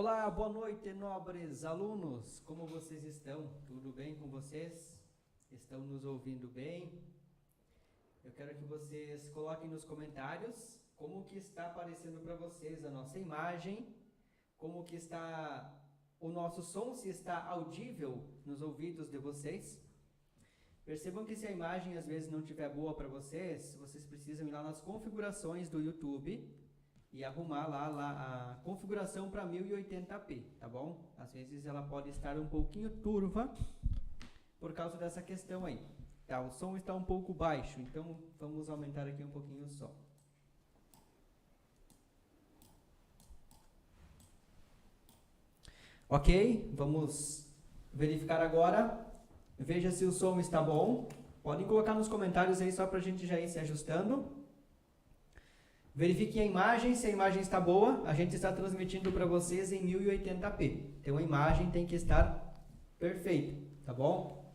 Olá, boa noite, nobres alunos. Como vocês estão? Tudo bem com vocês? Estão nos ouvindo bem? Eu quero que vocês coloquem nos comentários como que está aparecendo para vocês a nossa imagem, como que está o nosso som, se está audível nos ouvidos de vocês. Percebam que se a imagem às vezes não estiver boa para vocês, vocês precisam ir lá nas configurações do YouTube e arrumar lá a configuração para 1080p, tá bom? Às vezes ela pode estar um pouquinho turva por causa dessa questão aí. Tá, o som está um pouco baixo, então vamos aumentar aqui um pouquinho o som. Ok, vamos verificar agora. Veja se o som está bom. Podem colocar nos comentários aí só para a gente já ir se ajustando. Verifiquem a imagem, se a imagem está boa. A gente está transmitindo para vocês em 1080p. Então a imagem tem que estar perfeita, tá bom?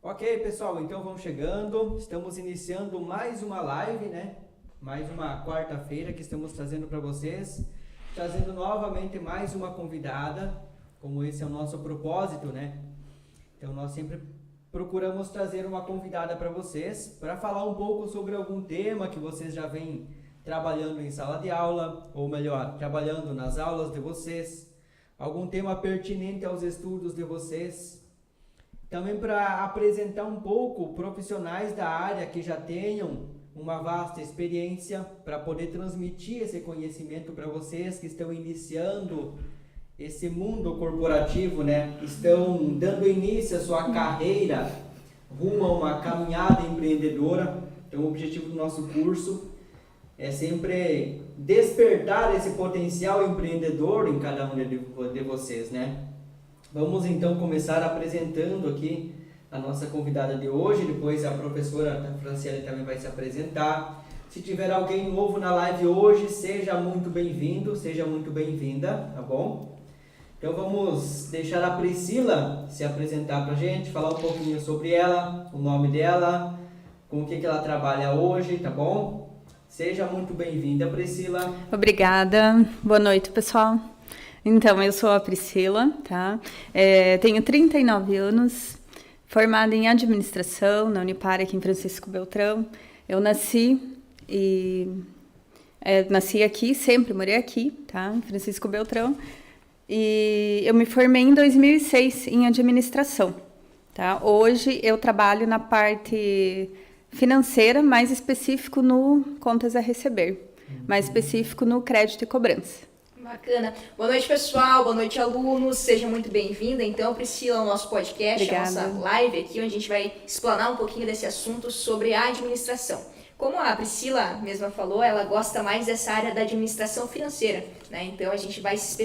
Ok, pessoal, então vamos chegando. Estamos iniciando mais uma live, né? Mais uma quarta-feira que estamos trazendo para vocês. Trazendo novamente mais uma convidada, como esse é o nosso propósito, né? Então nós sempre procuramos trazer uma convidada para vocês, para falar um pouco sobre algum tema que vocês já vêm trabalhando em sala de aula, ou melhor, trabalhando nas aulas de vocês, algum tema pertinente aos estudos de vocês. Também para apresentar um pouco profissionais da área que já tenham uma vasta experiência, para poder transmitir esse conhecimento para vocês que estão iniciando esse mundo corporativo, né? Estão dando início à sua carreira rumo a uma caminhada empreendedora. Então o objetivo do nosso curso é sempre despertar esse potencial empreendedor em cada um de vocês, né? Vamos então começar apresentando aqui a nossa convidada de hoje, depois a professora Franciele também vai se apresentar. Se tiver alguém novo na live hoje, seja muito bem-vindo, seja muito bem-vinda, tá bom? Então vamos deixar a Priscila se apresentar pra gente, falar um pouquinho sobre ela, o nome dela, com o que ela trabalha hoje, tá bom? Seja muito bem-vinda, Priscila. Obrigada, boa noite, pessoal. Então, eu sou a Priscila, tá? Tenho 39 anos, formada em administração na Unipar aqui em Francisco Beltrão. Eu nasci aqui, sempre morei aqui, tá? Em Francisco Beltrão. E eu me formei em 2006 em administração, tá? Hoje eu trabalho na parte financeira, mais específico no contas a receber, mais específico no crédito e cobrança. Bacana. Boa noite, pessoal. Boa noite, alunos. Seja muito bem-vinda, então, Priscila, ao nosso podcast, Obrigada. A nossa live aqui, onde a gente vai explanar um pouquinho desse assunto sobre a administração. Como a Priscila mesma falou, ela gosta mais dessa área da administração financeira, né? Então, a gente vai se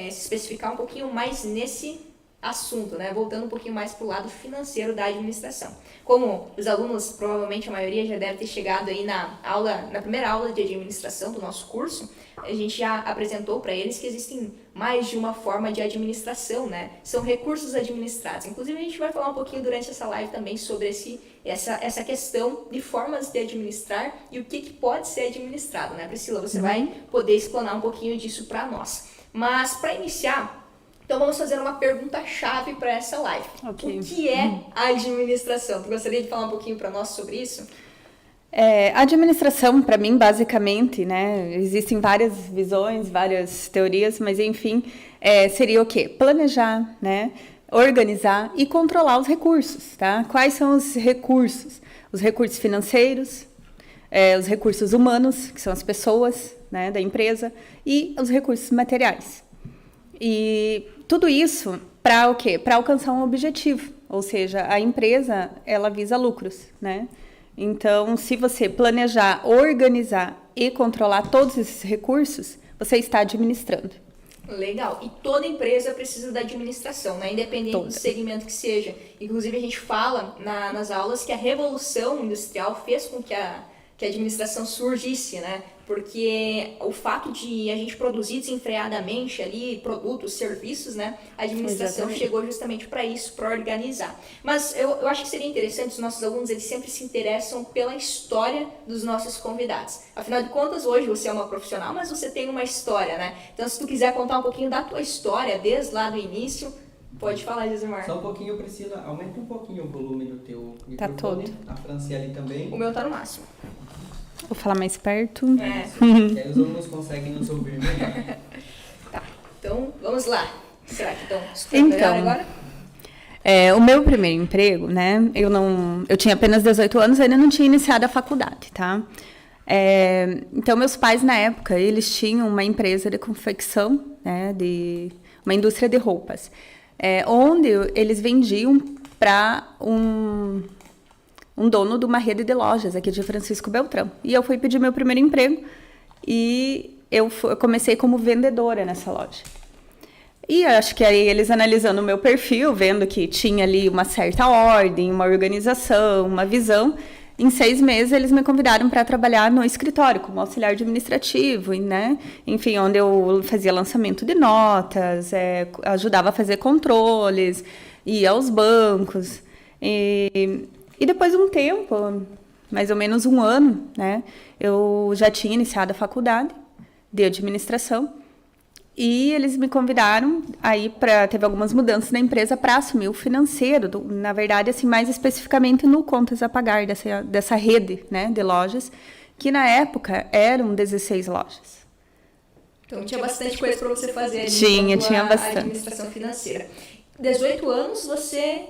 especificar um pouquinho mais nesse assunto, né? Voltando um pouquinho mais para o lado financeiro da administração. Como os alunos, provavelmente a maioria já deve ter chegado aí na primeira aula de administração do nosso curso, a gente já apresentou para eles que existem mais de uma forma de administração, né? São recursos administrados. Inclusive, a gente vai falar um pouquinho durante essa live também sobre essa questão de formas de administrar e o que pode ser administrado, né, Priscila? Você vai poder explanar um pouquinho disso para nós. Mas, para iniciar, então vamos fazer uma pergunta-chave para essa live. Okay. O que é a administração? Tu gostaria de falar um pouquinho para nós sobre isso? A administração, para mim, basicamente, né, existem várias visões, várias teorias, mas enfim, seria o quê? Planejar, né, organizar e controlar os recursos, tá? Quais são os recursos? Os recursos financeiros, os recursos humanos, que são as pessoas, né, da empresa, e os recursos materiais. E tudo isso para o quê? Para alcançar um objetivo, ou seja, a empresa, ela visa lucros, né? Então, se você planejar, organizar e controlar todos esses recursos, você está administrando. Legal. E toda empresa precisa da administração, né? Independente do segmento que seja. Inclusive, a gente fala nas aulas que a Revolução Industrial fez com que a administração surgisse, né? Porque o fato de a gente produzir desenfreadamente ali produtos, serviços, né? A administração chegou justamente para isso, para organizar. Mas eu acho que seria interessante, os nossos alunos, eles sempre se interessam pela história dos nossos convidados. Afinal de contas, hoje você é uma profissional, mas você tem uma história, né? Então, se tu quiser contar um pouquinho da tua história, desde lá do início, pode falar, Josimar. Só um pouquinho, Priscila, aumenta um pouquinho o volume do teu microfone. Tá todo. A Franciele também. O meu tá no máximo. Vou falar mais perto. E aí os alunos conseguem nos ouvir melhor. Tá, então vamos lá. Será que estão escutando melhor agora? O meu primeiro emprego, né? Eu tinha apenas 18 anos, ainda não tinha iniciado a faculdade, tá? Então, meus pais, na época, eles tinham uma empresa de confecção, né? Uma indústria de roupas, onde eles vendiam para um dono de uma rede de lojas aqui de Francisco Beltrão. E eu fui pedir meu primeiro emprego e eu comecei como vendedora nessa loja. E acho que aí eles analisando o meu perfil, vendo que tinha ali uma certa ordem, uma organização, uma visão, em 6 meses eles me convidaram para trabalhar no escritório como auxiliar administrativo, né? Enfim, onde eu fazia lançamento de notas, ajudava a fazer controles, ia aos bancos. E depois de um tempo, mais ou menos 1 ano, né, eu já tinha iniciado a faculdade de administração e eles me convidaram aí teve algumas mudanças na empresa para assumir o financeiro, na verdade, assim, mais especificamente no Contas a Pagar dessa rede, né, de lojas, que na época eram 16 lojas. Então tinha bastante coisa para você fazer. Tinha bastante. Administração financeira. 18 anos você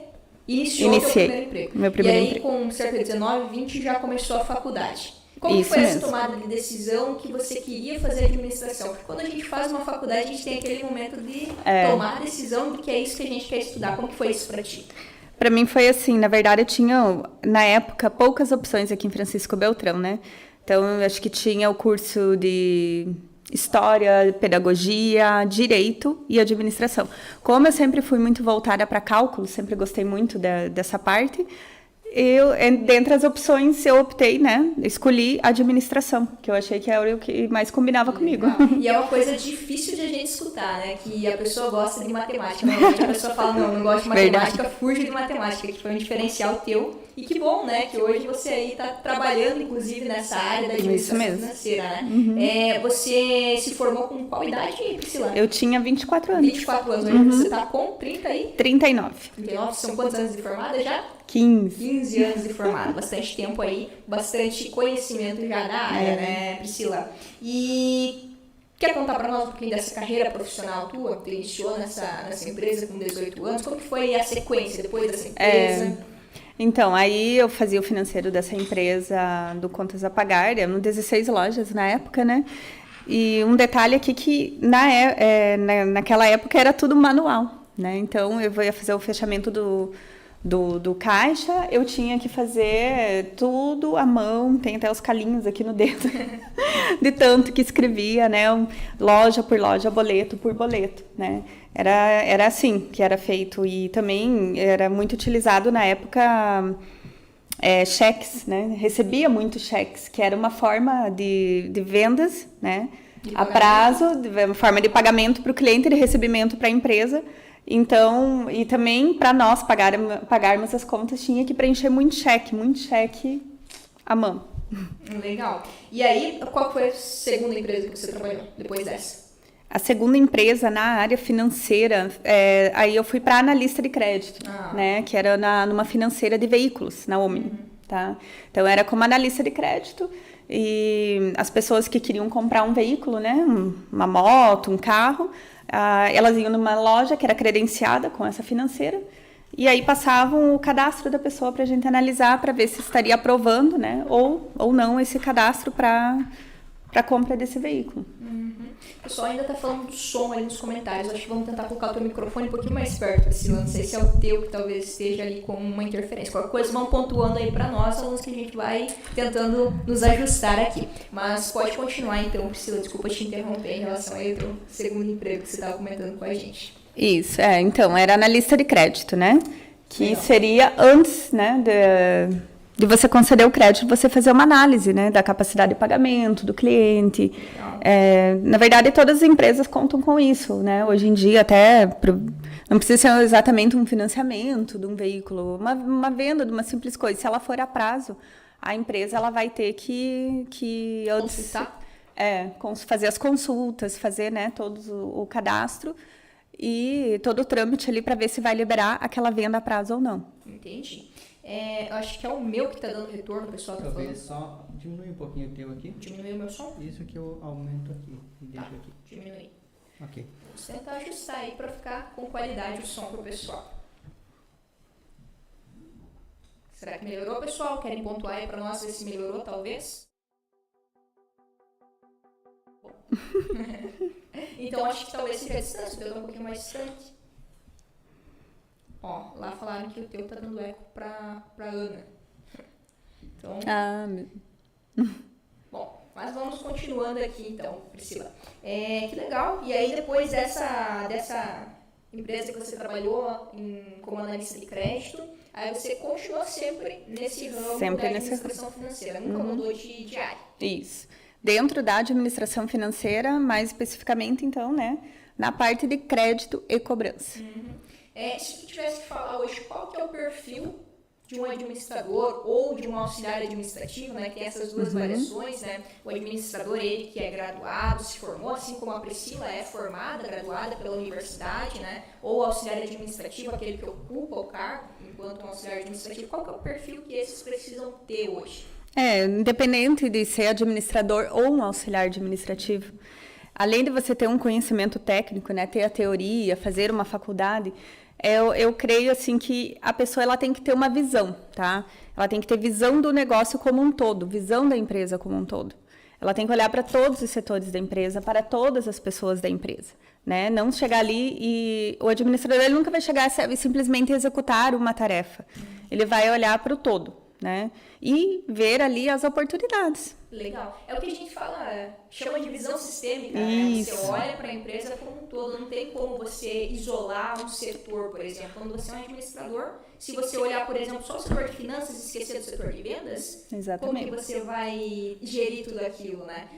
iniciou o seu primeiro emprego. Meu primeiro emprego. Com cerca de 19, 20 já começou a faculdade. Como foi essa tomada de decisão que você queria fazer administração? Porque quando a gente faz uma faculdade, a gente tem aquele momento de tomar a decisão de que é isso que a gente quer estudar. Como que foi isso para ti? Para mim foi assim, na verdade eu tinha, na época, poucas opções aqui em Francisco Beltrão, né? Então eu acho que tinha o curso de História, Pedagogia, Direito e Administração. Como eu sempre fui muito voltada para cálculo, sempre gostei muito dessa parte, dentre as opções, eu optei, né? Escolhi Administração, que eu achei que era o que mais combinava comigo. E é uma coisa difícil de a gente escutar, né? Que a pessoa gosta de matemática. Normalmente a pessoa fala, não gosto de matemática, fuja de matemática, que foi um diferencial teu. E que bom, né? Que hoje você aí está trabalhando, inclusive, nessa área da administração financeira, né? Uhum. Você se formou com qual idade, Priscila? Eu tinha 24 anos. 24 anos. Hoje você está com 30 aí? 39. 39. São quantos anos de formada já? 15. 15 anos de formada. Bastante tempo aí, bastante conhecimento já da área, né, Priscila? E quer contar para nós um pouquinho dessa carreira profissional tua? Tu iniciou nessa empresa com 18 anos. Como que foi a sequência depois dessa empresa? Então, aí eu fazia o financeiro dessa empresa do Contas a Pagar, eram 16 lojas na época, né? E um detalhe aqui que naquela época era tudo manual, né? Então, eu ia fazer o fechamento do caixa, eu tinha que fazer tudo à mão, tem até os calinhos aqui no dedo, de tanto que escrevia, né? Loja por loja, boleto por boleto, né? Era assim que era feito e também era muito utilizado na época cheques, né? Recebia muito cheques, que era uma forma de vendas, né? A prazo, uma forma de pagamento para o cliente e de recebimento para a empresa. Então, e também para nós pagarmos as contas, tinha que preencher muito cheque à mão. Legal. E aí, qual foi a segunda empresa que você trabalhou depois dessa? A segunda empresa na área financeira, aí eu fui para analista de crédito, né? Que era numa financeira de veículos, na Omni, tá? Então, era como analista de crédito e as pessoas que queriam comprar um veículo, né? Uma moto, um carro, elas iam numa loja que era credenciada com essa financeira e aí passavam o cadastro da pessoa para a gente analisar para ver se estaria aprovando, né? Ou não esse cadastro para a compra desse veículo. O pessoal ainda está falando do som aí nos comentários. Acho que vamos tentar colocar o teu microfone um pouquinho mais perto, Priscila. Não sei se é o teu que talvez esteja ali com uma interferência. Qualquer coisa vão pontuando aí para nós, alunos, que a gente vai tentando nos ajustar aqui. Mas pode continuar então, Priscila. Desculpa te interromper em relação aí ao teu segundo emprego que você estava comentando com a gente. Isso, então, era analista de crédito, né? Que seria antes, né, de você conceder o crédito, você fazer uma análise, né, da capacidade de pagamento do cliente. Na verdade, todas as empresas contam com isso, né? Hoje em dia, não precisa ser exatamente um financiamento de um veículo, uma venda de uma simples coisa. Se ela for a prazo, a empresa ela vai ter que Consultar? fazer as consultas, fazer, né, todo o cadastro e todo o trâmite ali para ver se vai liberar aquela venda a prazo ou não. Entendi. Eu acho que é o meu que tá dando retorno, o pessoal tá Talvez falando. só diminui um pouquinho o teu aqui. Diminuiu o meu som? Isso que eu aumento aqui e deixo aqui. Diminui. Ok. Vamos tentar ajustar aí para ficar com qualidade o som pro pessoal. Será que melhorou, pessoal? Querem pontuar aí para nós ver se melhorou, talvez? Bom. Então, acho que talvez seja a distância, o teu tá um pouquinho mais distante. Ó, lá falaram que o teu tá dando eco pra Ana. Então, bom, mas vamos continuando aqui então, Priscila. Que legal. E aí, depois dessa empresa que você trabalhou como analista de crédito, aí você continuou sempre nesse ramo da administração financeira, nunca mudou de área. Isso. Dentro da administração financeira, mais especificamente, então, né, na parte de crédito e cobrança. Se tu tivesse que falar hoje qual que é o perfil de um administrador ou de um auxiliar administrativo, né, que tem essas duas variações, né, o administrador, ele que é graduado, se formou, assim como a Priscila é formada, graduada pela universidade, né, ou o auxiliar administrativo, aquele que ocupa o cargo enquanto um auxiliar administrativo, qual que é o perfil que esses precisam ter hoje? Independente de ser administrador ou um auxiliar administrativo, além de você ter um conhecimento técnico, né, ter a teoria, fazer uma faculdade, eu creio assim que a pessoa ela tem que ter uma visão, tá? Ela tem que ter visão do negócio como um todo, visão da empresa como um todo. Ela tem que olhar para todos os setores da empresa, para todas as pessoas da empresa, né? Não chegar ali e o administrador ele nunca vai chegar e simplesmente executar uma tarefa. Ele vai olhar para o todo, né? E ver ali as oportunidades. Legal. É o que a gente fala, chama de visão sistêmica, né? Você olha para a empresa como um todo, não tem como você isolar um setor, por exemplo. Quando você é um administrador, se você olhar, por exemplo, só o setor de finanças e esquecer do setor de vendas, exatamente, como que você vai gerir tudo aquilo, né?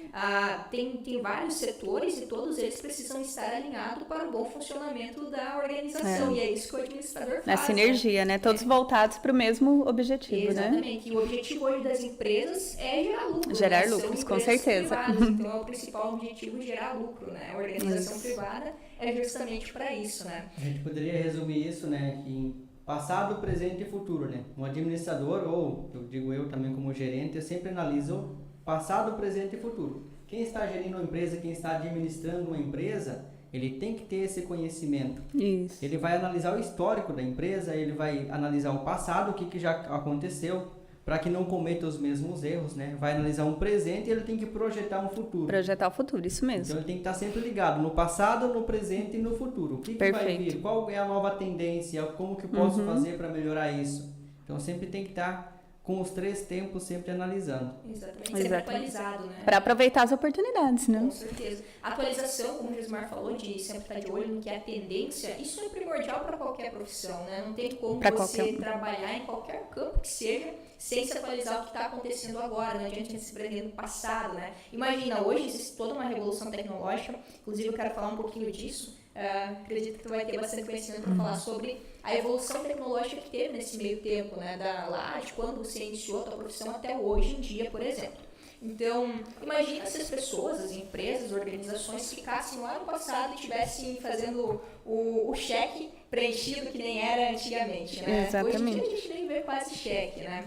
Tem vários setores e todos eles precisam estar alinhados para o bom funcionamento da organização. E é isso que o administrador faz. A sinergia, né? Todos voltados para o mesmo objetivo, exatamente. E o objetivo hoje das empresas é gerar lucro. Gerar lucros, com certeza. Privadas, então, é o principal objetivo gerar lucro, né? A organização privada é justamente para isso, né? A gente poderia resumir isso, né, que em passado, presente e futuro, né? Um administrador, ou eu digo eu também como gerente, eu sempre analiso passado, presente e futuro. Quem está gerindo uma empresa, quem está administrando uma empresa, ele tem que ter esse conhecimento. Isso. Ele vai analisar o histórico da empresa, ele vai analisar o passado, o que já aconteceu, para que não cometa os mesmos erros, né? Vai analisar um presente e ele tem que projetar um futuro. Projetar o futuro, isso mesmo. Então ele tem que estar sempre ligado no passado, no presente e no futuro. O que vai vir? Qual é a nova tendência? Como que eu posso fazer para melhorar isso? Então sempre tem que estar com os três tempos sempre analisando. Exatamente, sempre atualizado, né? Para aproveitar as oportunidades, né? Com certeza. A atualização, como o Gismar falou, de sempre estar de olho no que é a tendência, isso é primordial para qualquer profissão, né? Não tem como você trabalhar em qualquer campo que seja sem se atualizar o que está acontecendo agora, não adianta a gente se prender no passado, né? Imagina, hoje existe toda uma revolução tecnológica, inclusive eu quero falar um pouquinho disso, acredito que tu vai ter bastante conhecimento para falar sobre a evolução tecnológica que teve nesse meio tempo, né? Lá de quando você iniciou a tua profissão até hoje em dia, por exemplo. Então, imagina se as pessoas, as empresas, as organizações ficassem lá no passado e estivessem fazendo o cheque preenchido que nem era antigamente, né? Exatamente. Hoje em dia a gente nem vê quase cheque, né?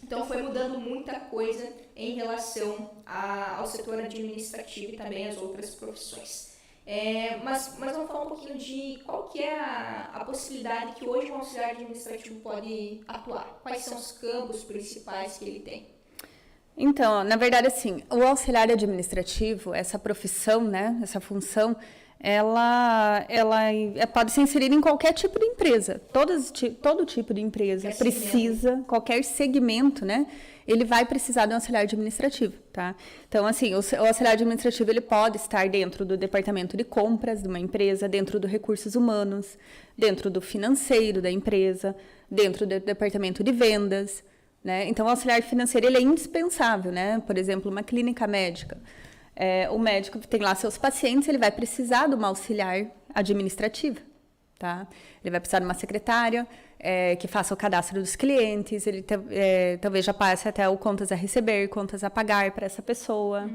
Então foi mudando muita coisa em relação ao setor administrativo e também às outras profissões. Mas vamos falar um pouquinho de qual que é a possibilidade que hoje um auxiliar administrativo pode atuar. Quais são os campos principais que ele tem? Então, na verdade, assim, o auxiliar administrativo, essa profissão, né, essa função, ela pode ser inserida em qualquer tipo de empresa. Todo tipo de empresa precisa, qualquer segmento, né? Ele vai precisar de um auxiliar administrativo, tá? Então, assim, o auxiliar administrativo, ele pode estar dentro do departamento de compras de uma empresa, dentro do recursos humanos, dentro do financeiro da empresa, dentro do departamento de vendas, né? Então, o auxiliar financeiro ele é indispensável, né? Por exemplo, uma clínica médica. O médico tem lá seus pacientes, ele vai precisar de uma auxiliar administrativa, tá? Ele vai precisar de uma secretária que faça o cadastro dos clientes, ele talvez já passe até o contas a receber, contas a pagar para essa pessoa,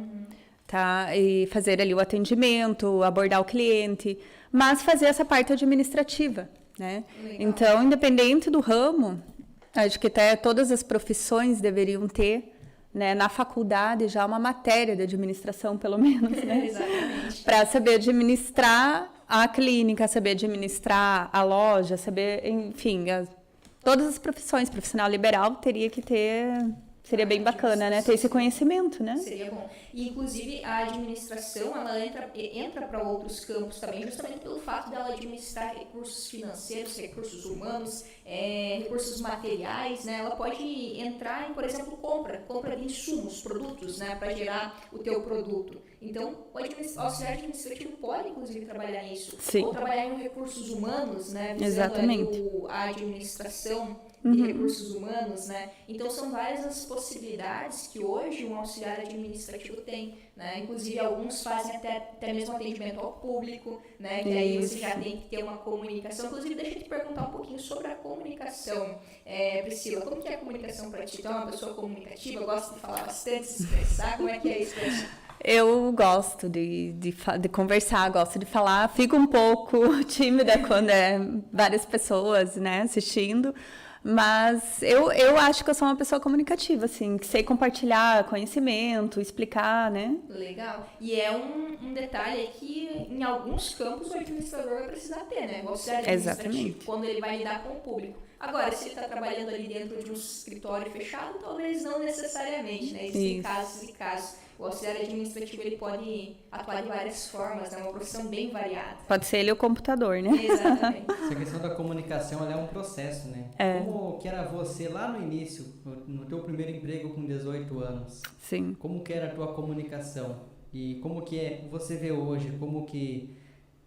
tá? E fazer ali o atendimento, abordar o cliente, mas fazer essa parte administrativa, né? Legal. Então, independente do ramo, acho que até todas as profissões deveriam ter, né, na faculdade já uma matéria de administração, pelo menos, né? Exatamente. Para saber administrar a clínica, saber administrar a loja, saber, enfim, todas as profissões. Profissional liberal teria que ter, seria bem bacana, né? Ter esse conhecimento, né? Seria bom. E, inclusive, a administração, ela entra para outros campos também, justamente pelo fato dela administrar recursos financeiros, recursos humanos, recursos materiais, né? Ela pode entrar em, por exemplo, compra de insumos, produtos, né? Para gerar o teu produto. Então, o auxiliar administrativo pode, inclusive, trabalhar nisso. Sim. Ou trabalhar em recursos humanos, né? Visando Exatamente. a administração de recursos humanos, né? Então, são várias as possibilidades que hoje um auxiliar administrativo tem, né? Inclusive, alguns fazem até mesmo atendimento ao público, né? Que aí você já tem que ter uma comunicação. Inclusive, deixa eu te perguntar um pouquinho sobre a comunicação. Priscila, como que é a comunicação para ti? Tu é uma pessoa comunicativa, gosta de falar bastante, se expressar? Como é que é isso para ti? Eu gosto de conversar, gosto de falar. Fico um pouco tímida quando várias pessoas, né, assistindo. Mas eu acho que eu sou uma pessoa comunicativa, assim, que sei compartilhar conhecimento, explicar, né? Legal. E é um detalhe que em alguns campos o administrador vai precisar ter, né? O auxiliar administrativo, Exatamente. quando ele vai lidar com o público. Agora, se ele está trabalhando ali dentro de um escritório fechado, talvez não necessariamente, né? Existem casos e casos. O auxiliar administrativo ele pode atuar de várias formas, é uma profissão bem variada. Pode ser ele o computador, né? Exatamente. Essa questão da comunicação, ela é um processo, né? Como que era você lá no início, no teu primeiro emprego com 18 anos? Sim. Como que era a tua comunicação? E como que você vê hoje? Como que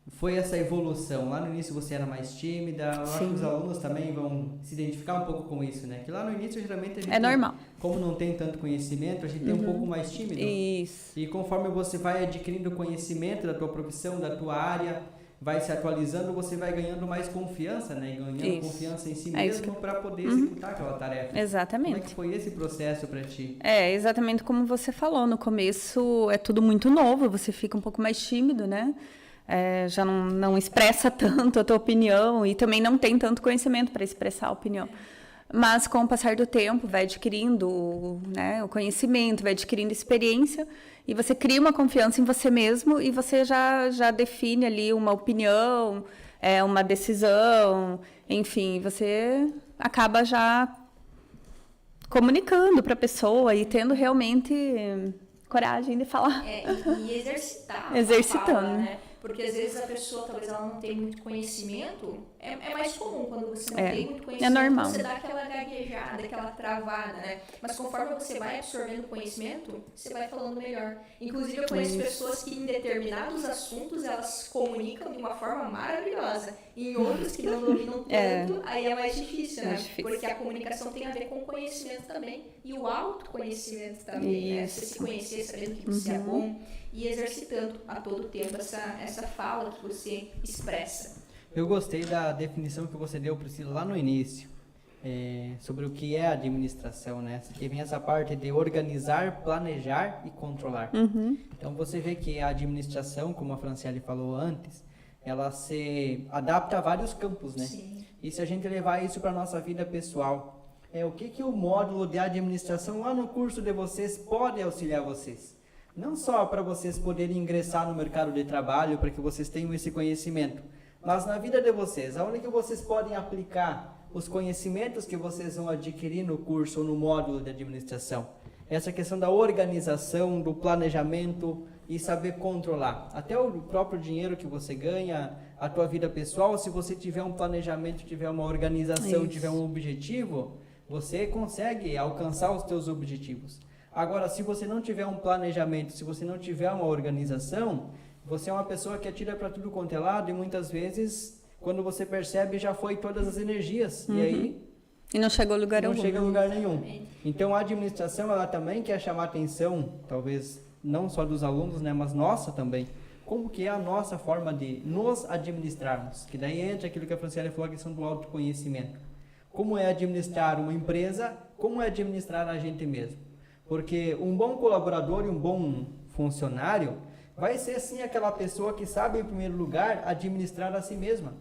foi essa evolução? Lá no início você era mais tímida, eu acho que os alunos também vão se identificar um pouco com isso, né? Que lá no início geralmente a gente, normal. Como não tem tanto conhecimento, a gente tem um pouco mais tímido. Isso. E conforme você vai adquirindo conhecimento da tua profissão, da tua área, vai se atualizando, você vai ganhando mais confiança, né? Ganhando confiança em si mesmo para poder executar aquela tarefa. Exatamente. Como é que foi esse processo para ti? Exatamente como você falou. No começo é tudo muito novo, você fica um pouco mais tímido, né? Já não expressa tanto a tua opinião e também não tem tanto conhecimento para expressar a opinião. Mas com o passar do tempo, vai adquirindo, né, o conhecimento, vai adquirindo experiência e você cria uma confiança em você mesmo e você já define ali uma opinião, uma decisão, enfim, você acaba já comunicando para a pessoa e tendo realmente coragem de falar. E exercitar. Exercitando. Fala, né? Porque às vezes a pessoa, talvez ela não tenha muito conhecimento, é mais comum quando você não tem muito conhecimento, normal. você dá aquela gaguejada, aquela travada, né? Mas conforme você vai absorvendo conhecimento, você vai falando melhor. Inclusive, eu conheço pessoas que em determinados assuntos, elas comunicam de uma forma maravilhosa. E em outros que não dominam tanto, aí é mais difícil, né? Porque a comunicação tem a ver com o conhecimento também. E o autoconhecimento também, né? Você se conhecer, sabendo que você é bom. E exercitando a todo tempo essa fala que você expressa. Eu gostei da definição que você deu, Priscila, lá no início, sobre o que é administração, né? Que vem essa parte de organizar, planejar e controlar. Então, você vê que a administração, como a Franciele falou antes, ela se adapta a vários campos, né? Sim. E se a gente levar isso para a nossa vida pessoal, o que o módulo de administração lá no curso de vocês pode auxiliar vocês? Não só para vocês poderem ingressar no mercado de trabalho, para que vocês tenham esse conhecimento, mas na vida de vocês, aonde que vocês podem aplicar os conhecimentos que vocês vão adquirir no curso ou no módulo de administração. Essa questão da organização, do planejamento e saber controlar. Até o próprio dinheiro que você ganha, a tua vida pessoal, se você tiver um planejamento, tiver uma organização, tiver um objetivo, você consegue alcançar os teus objetivos. Agora, se você não tiver um planejamento, se você não tiver uma organização, você é uma pessoa que atira para tudo quanto é lado e muitas vezes, quando você percebe, já foi todas as energias. E aí, E não chegou a lugar não algum. chega a lugar nenhum. Exatamente. Então a administração ela também quer chamar a atenção, talvez não só dos alunos, né, mas nossa também. Como que é a nossa forma de nos administrarmos? Que daí entra aquilo que a Franciele falou, a questão do autoconhecimento. Como é administrar uma empresa, como é administrar a gente mesmo. Porque um bom colaborador e um bom funcionário vai ser sim aquela pessoa que sabe, em primeiro lugar, administrar a si mesma.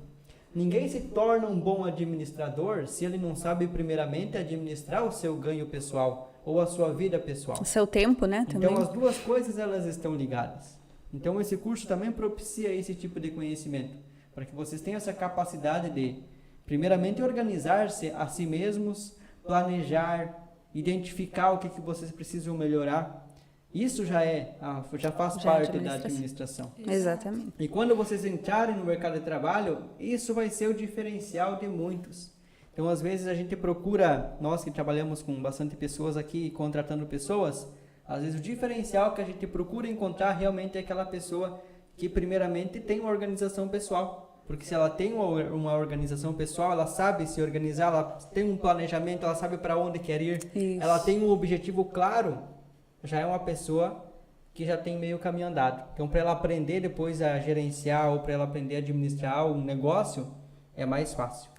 Ninguém se torna um bom administrador se ele não sabe, primeiramente, administrar o seu ganho pessoal ou a sua vida pessoal. O seu tempo, né, também. Então, as duas coisas, elas estão ligadas. Então, esse curso também propicia esse tipo de conhecimento, para que vocês tenham essa capacidade de, primeiramente, organizar-se a si mesmos, planejar, identificar o que vocês precisam melhorar. Isso já faz parte da administração. Exatamente. E quando vocês entrarem no mercado de trabalho, isso vai ser o diferencial de muitos. Então, às vezes, a gente procura, nós que trabalhamos com bastante pessoas aqui, contratando pessoas, às vezes o diferencial que a gente procura encontrar realmente é aquela pessoa que, primeiramente, tem uma organização pessoal. Porque se ela tem uma organização pessoal, ela sabe se organizar, ela tem um planejamento, ela sabe para onde quer ir, Isso. ela tem um objetivo claro, já é uma pessoa que já tem meio caminho andado. Então, para ela aprender depois a gerenciar ou para ela aprender a administrar um negócio, é mais fácil.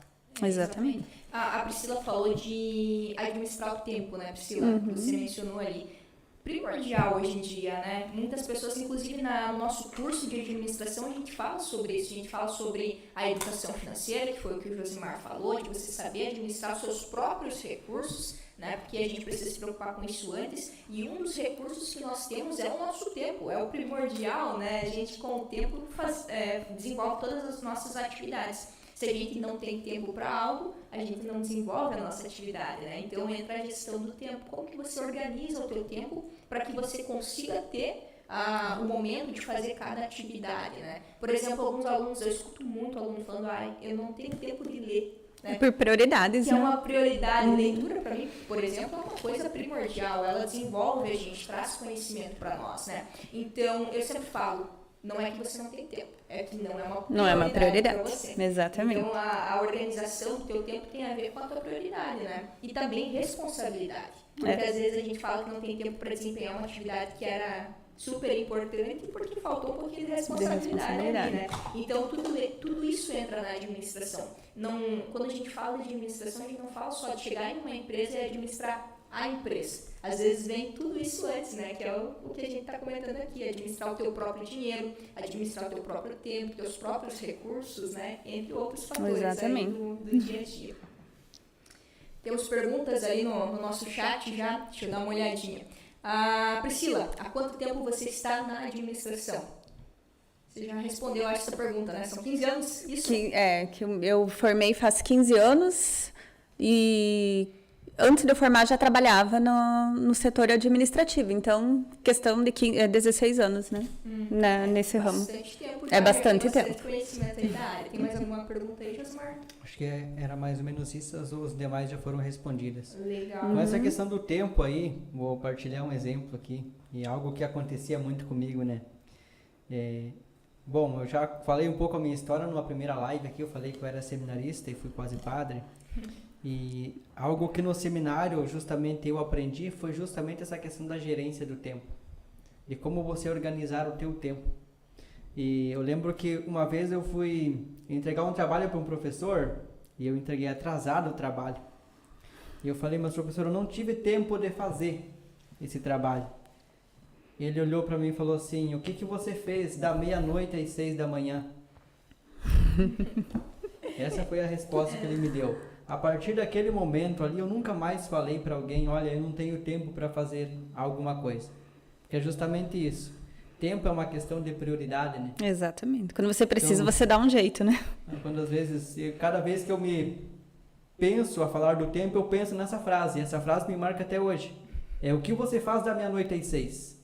Exatamente. A Priscila falou de administrar o tempo, né, Priscila? Você mencionou ali. Primordial hoje em dia, né? Muitas pessoas, inclusive no nosso curso de administração, a gente fala sobre isso. A gente fala sobre a educação financeira, que foi o que o Josimar falou, de você saber administrar os seus próprios recursos, né? Porque a gente precisa se preocupar com isso antes. E um dos recursos que nós temos é o nosso tempo, é o primordial, né? A gente, com o tempo, desenvolve todas as nossas atividades. Se a gente não tem tempo para algo, a gente não desenvolve a nossa atividade, né? Então entra a gestão do tempo. Como que você organiza o teu tempo para que você consiga ter o momento de fazer cada atividade, né? Por exemplo, alguns alunos, eu escuto muito aluno falando, eu não tenho tempo de ler. Né? Por prioridades, Que né? é uma prioridade. Leitura, para mim, por exemplo, é uma coisa primordial. Ela desenvolve a gente, traz conhecimento para nós, né? Então, eu sempre falo, não é que você não tem tempo, é que não é uma prioridade para você. Exatamente. Então, a organização do teu tempo tem a ver com a tua prioridade, né? E também responsabilidade. Porque às vezes a gente fala que não tem tempo para desempenhar uma atividade que era super importante porque faltou um pouquinho de responsabilidade ali, né? Então, tudo isso entra na administração. Quando a gente fala de administração, a gente não fala só de chegar em uma empresa e administrar a empresa. Às vezes vem tudo isso antes, né? Que é o que a gente está comentando aqui, administrar o teu próprio dinheiro, administrar o teu próprio tempo, teus próprios recursos, né? Entre outros fatores aí do dia a dia. Temos perguntas ali no nosso chat já, deixa eu dar uma olhadinha. Priscila, há quanto tempo você está na administração? Você já respondeu a essa pergunta, né? São 15 anos, isso? Que eu formei faz 15 anos e antes de eu formar já trabalhava no setor administrativo, então questão de 16 anos, né? Nesse ramo. Bastante tempo. É bastante tempo. Bastante conhecimento aí da área. Tem mais alguma pergunta aí, Josimar? Acho que era mais ou menos isso, os demais já foram respondidas. Legal. Com essa questão do tempo aí, vou partilhar um exemplo aqui, e algo que acontecia muito comigo, né? Bom, eu já falei um pouco a minha história numa primeira live aqui, eu falei que eu era seminarista e fui quase padre. E algo que no seminário justamente eu aprendi foi justamente essa questão da gerência do tempo. De como você organizar o teu tempo. E eu lembro que uma vez eu fui entregar um trabalho para um professor e eu entreguei atrasado o trabalho. E eu falei, mas professor, eu não tive tempo de fazer esse trabalho. Ele olhou para mim e falou assim, o que você fez da meia-noite às 6 da manhã? Essa foi a resposta que ele me deu. A partir daquele momento ali, eu nunca mais falei para alguém, olha, eu não tenho tempo para fazer alguma coisa. Porque é justamente isso. Tempo é uma questão de prioridade, né? Exatamente. Quando você precisa, Então, você dá um jeito, né? Quando às vezes, cada vez que eu me penso a falar do tempo, eu penso nessa frase. E essa frase me marca até hoje. É o que você faz da meia-noite às 6?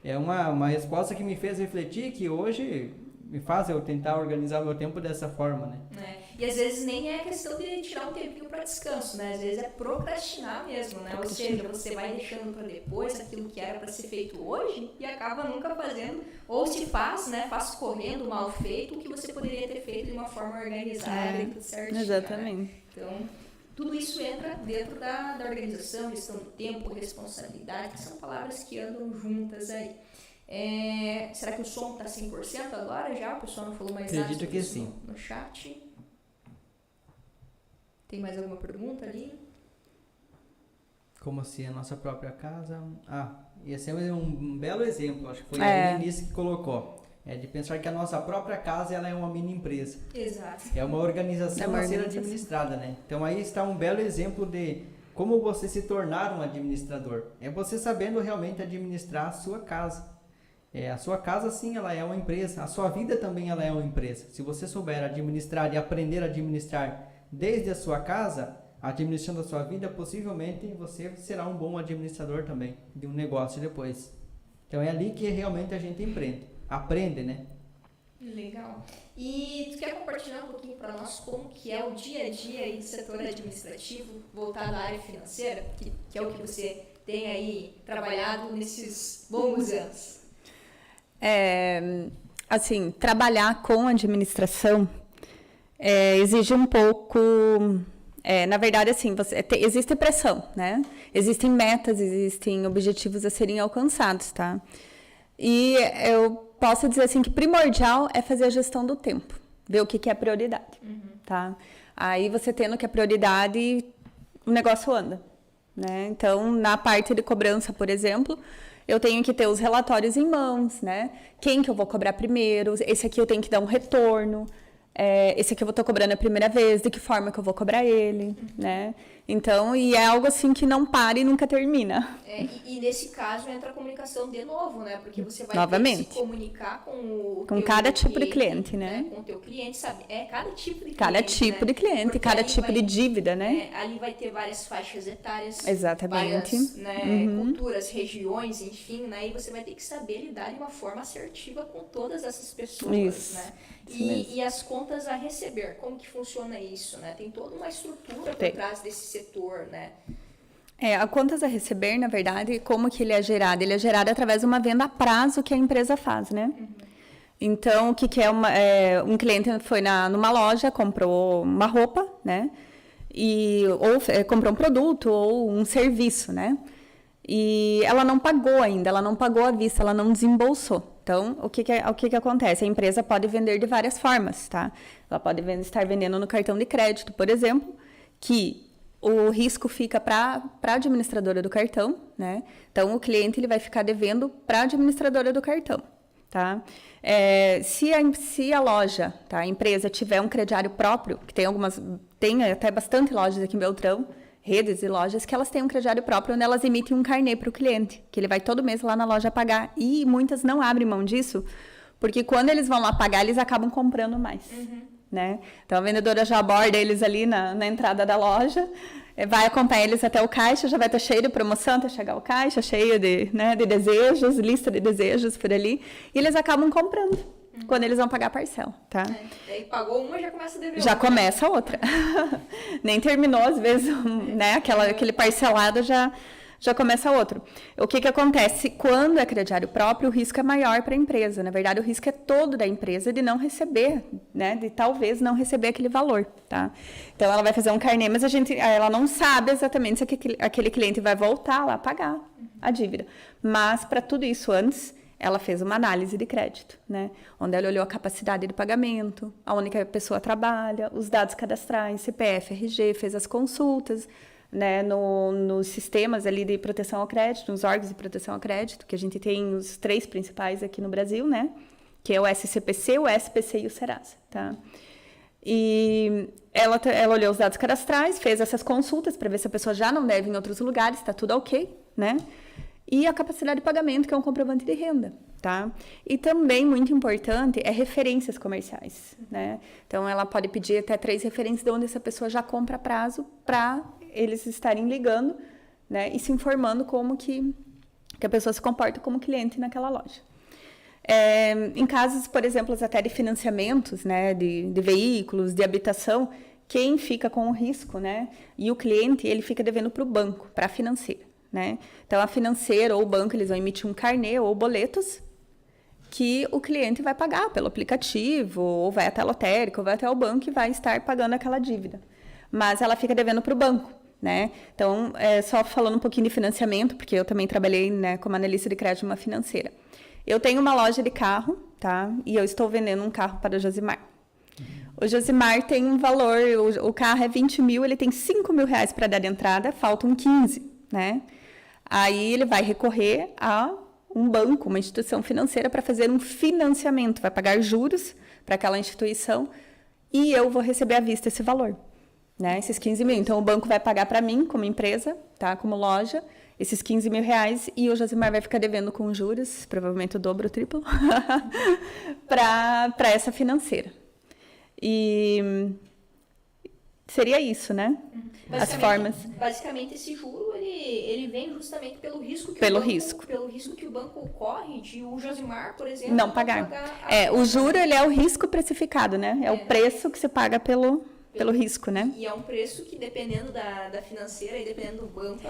É uma resposta que me fez refletir, que hoje me faz eu tentar organizar o meu tempo dessa forma, né? E às vezes nem é questão de tirar um tempinho para descanso, né? Às vezes é procrastinar mesmo, né? Ou seja, você vai deixando para depois aquilo que era para ser feito hoje e acaba nunca fazendo, ou se faz, né? Faz correndo, mal feito, o que você poderia ter feito de uma forma organizada e tudo certinho. Exatamente. Né? Então, Tudo isso entra dentro da organização, gestão do tempo, responsabilidade, que são palavras que andam juntas aí. Será que o som está 100% agora já? O pessoal não falou mais nada Acredito sobre que isso sim. no chat. Tem mais alguma pergunta ali? Como se a nossa própria casa... ia ser um belo exemplo, acho que foi É. a Eunice que colocou. De pensar que a nossa própria casa ela é uma mini empresa. Exato. É uma organização É uma a ser organização. administrada, né? Então aí está um belo exemplo de como você se tornar um administrador. É você sabendo realmente administrar a sua casa. A sua casa, sim, ela é uma empresa. A sua vida também ela é uma empresa. Se você souber administrar e aprender a administrar desde a sua casa, administrando a sua vida, possivelmente você será um bom administrador também de um negócio depois. Então é ali que realmente a gente aprende, né? Legal. E tu quer compartilhar um pouquinho para nós como que é o dia a dia aí do setor administrativo voltado à área financeira, que é o que você tem aí trabalhado nesses longos anos? Assim, trabalhar com administração exige um pouco... na verdade, assim, existe pressão, né? Existem metas, existem objetivos a serem alcançados, tá? E eu posso dizer assim que primordial é fazer a gestão do tempo, ver o que é prioridade, tá? Aí você tendo que é prioridade, o negócio anda, né? Então, na parte de cobrança, por exemplo, eu tenho que ter os relatórios em mãos, né? Quem que eu vou cobrar primeiro, esse aqui eu tenho que dar um retorno, esse aqui eu vou estar cobrando a primeira vez, de que forma que eu vou cobrar ele, né? Então, e é algo assim que não para e nunca termina. E nesse caso entra a comunicação de novo, né? Porque você vai Novamente. ter que se comunicar com cada tipo de cliente, né? Com o teu cliente, sabe? Cada tipo de cliente, Cada tipo de cliente, Porque cada ali tipo de dívida, né? Ali vai ter várias faixas etárias. Exatamente. Várias, né, culturas, regiões, enfim, né? E você vai ter que saber lidar de uma forma assertiva com todas essas pessoas, Isso. né? Isso mesmo. E as contas a receber, como que funciona isso, né? Tem toda uma estrutura por Tem. trás desse setor, né? A contas a receber, na verdade, como que ele é gerado? Ele é gerado através de uma venda a prazo que a empresa faz, né? Então, o que é um cliente foi numa loja, comprou uma roupa, né? Ou comprou um produto ou um serviço, né? E ela não pagou ainda, ela não pagou à vista, ela não desembolsou. Então, o que acontece? A empresa pode vender de várias formas, tá? Ela pode estar vendendo no cartão de crédito, por exemplo, que o risco fica para a administradora do cartão, né? Então, o cliente ele vai ficar devendo para a administradora do cartão, tá? Se a loja, tá? A empresa tiver um crediário próprio, que tem até bastante lojas aqui em Beltrão, redes e lojas, que elas têm um crediário próprio, onde elas emitem um carnê para o cliente, que ele vai todo mês lá na loja pagar. E muitas não abrem mão disso, porque quando eles vão lá pagar, eles acabam comprando mais. Né? Então, a vendedora já aborda eles ali na entrada da loja, vai acompanhar eles até o caixa, já vai estar cheio de promoção até chegar ao caixa, cheio de desejos, lista de desejos por ali, e eles acabam comprando quando eles vão pagar a parcela, tá? Daí pagou uma, já começa a dever Já outra. começa a outra. Nem terminou, às vezes, né? Aquele parcelado já começa outro. O que acontece? Quando é crediário próprio, o risco é maior para a empresa. Na verdade, o risco é todo da empresa de não receber, né? De talvez não receber aquele valor, tá? Então, ela vai fazer um carnê, mas ela não sabe exatamente se aquele cliente vai voltar lá a pagar a dívida. Mas, para tudo isso, antes, ela fez uma análise de crédito, né? Onde ela olhou a capacidade de pagamento, aonde que a pessoa trabalha, os dados cadastrais, CPF, RG, fez as consultas, né, nos sistemas ali de proteção ao crédito, nos órgãos de proteção ao crédito, que a gente tem os 3 principais aqui no Brasil, né, que é o SCPC, o SPC e o Serasa, tá? E ela olhou os dados cadastrais, fez essas consultas para ver se a pessoa já não deve em outros lugares, está tudo ok, né? E a capacidade de pagamento, que é um comprovante de renda, tá? E também, muito importante, é referências comerciais, né? Então, ela pode pedir até 3 referências de onde essa pessoa já compra a prazo para eles estarem ligando, né? E se informando como que a pessoa se comporta como cliente naquela loja. Em casos, por exemplo, até de financiamentos, né? De veículos, de habitação, quem fica com o risco, né? E o cliente, ele fica devendo para o banco, para a financeira. Né? Então, a financeira ou o banco, eles vão emitir um carnê ou boletos que o cliente vai pagar pelo aplicativo, ou vai até a lotérica, ou vai até o banco e vai estar pagando aquela dívida. mas ela fica devendo para o banco, né? Então, só falando um pouquinho de financiamento, porque eu também trabalhei, né, como analista de crédito numa financeira. Eu tenho uma loja de carro, tá? E eu estou vendendo um carro para o Josimar. O Josimar tem um valor, o carro é 20 mil, ele tem 5 mil reais para dar de entrada, faltam 15, né? Aí ele vai recorrer a um banco, uma instituição financeira, para fazer um financiamento, vai pagar juros para aquela instituição e eu vou receber à vista esse valor, né? Esses 15 mil. Então, o banco vai pagar para mim, como empresa, tá? Como loja, esses 15 mil reais e o Josimar vai ficar devendo com juros, provavelmente o dobro, o triplo, para essa financeira. E seria isso, né? As formas. Basicamente, esse juro, ele vem justamente pelo risco que pelo risco que o banco corre de o Josimar, por exemplo, não pagar. O juro, ele é o risco precificado, né? É o preço que se paga pelo risco, né? E é um preço que, dependendo da financeira e dependendo do banco,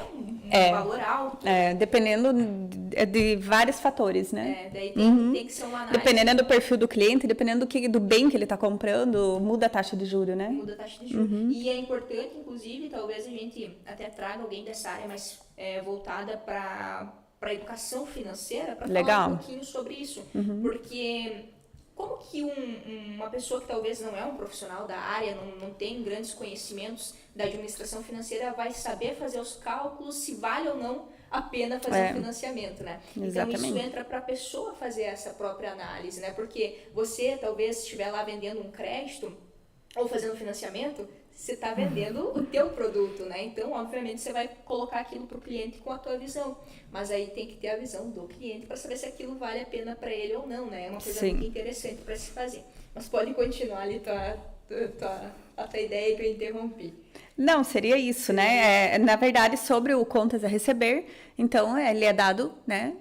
é um valor alto. Dependendo de vários fatores, né? Daí tem que ser uma análise. Dependendo do perfil do cliente, dependendo do bem que ele está comprando, muda a taxa de juros, né? Muda a taxa de juros. E é importante, inclusive, talvez a gente até traga alguém dessa área mais voltada para a educação financeira, para falar um pouquinho sobre isso. Porque como que uma pessoa que talvez não é um profissional da área, não tem grandes conhecimentos da administração financeira, vai saber fazer os cálculos se vale ou não a pena fazer um financiamento, né? Exatamente. Então, isso entra para a pessoa fazer essa própria análise, né? Porque você, talvez, estiver lá vendendo um crédito ou fazendo um financiamento, você está vendendo o teu produto, né? Então, obviamente, você vai colocar aquilo para o cliente com a tua visão. Mas aí tem que ter a visão do cliente para saber se aquilo vale a pena para ele ou não, né? É uma coisa muito interessante para se fazer. Mas pode continuar ali a tua ideia que eu interrompi. Não, seria isso, né? Na verdade, sobre o contas a receber, então, ele é dado, né?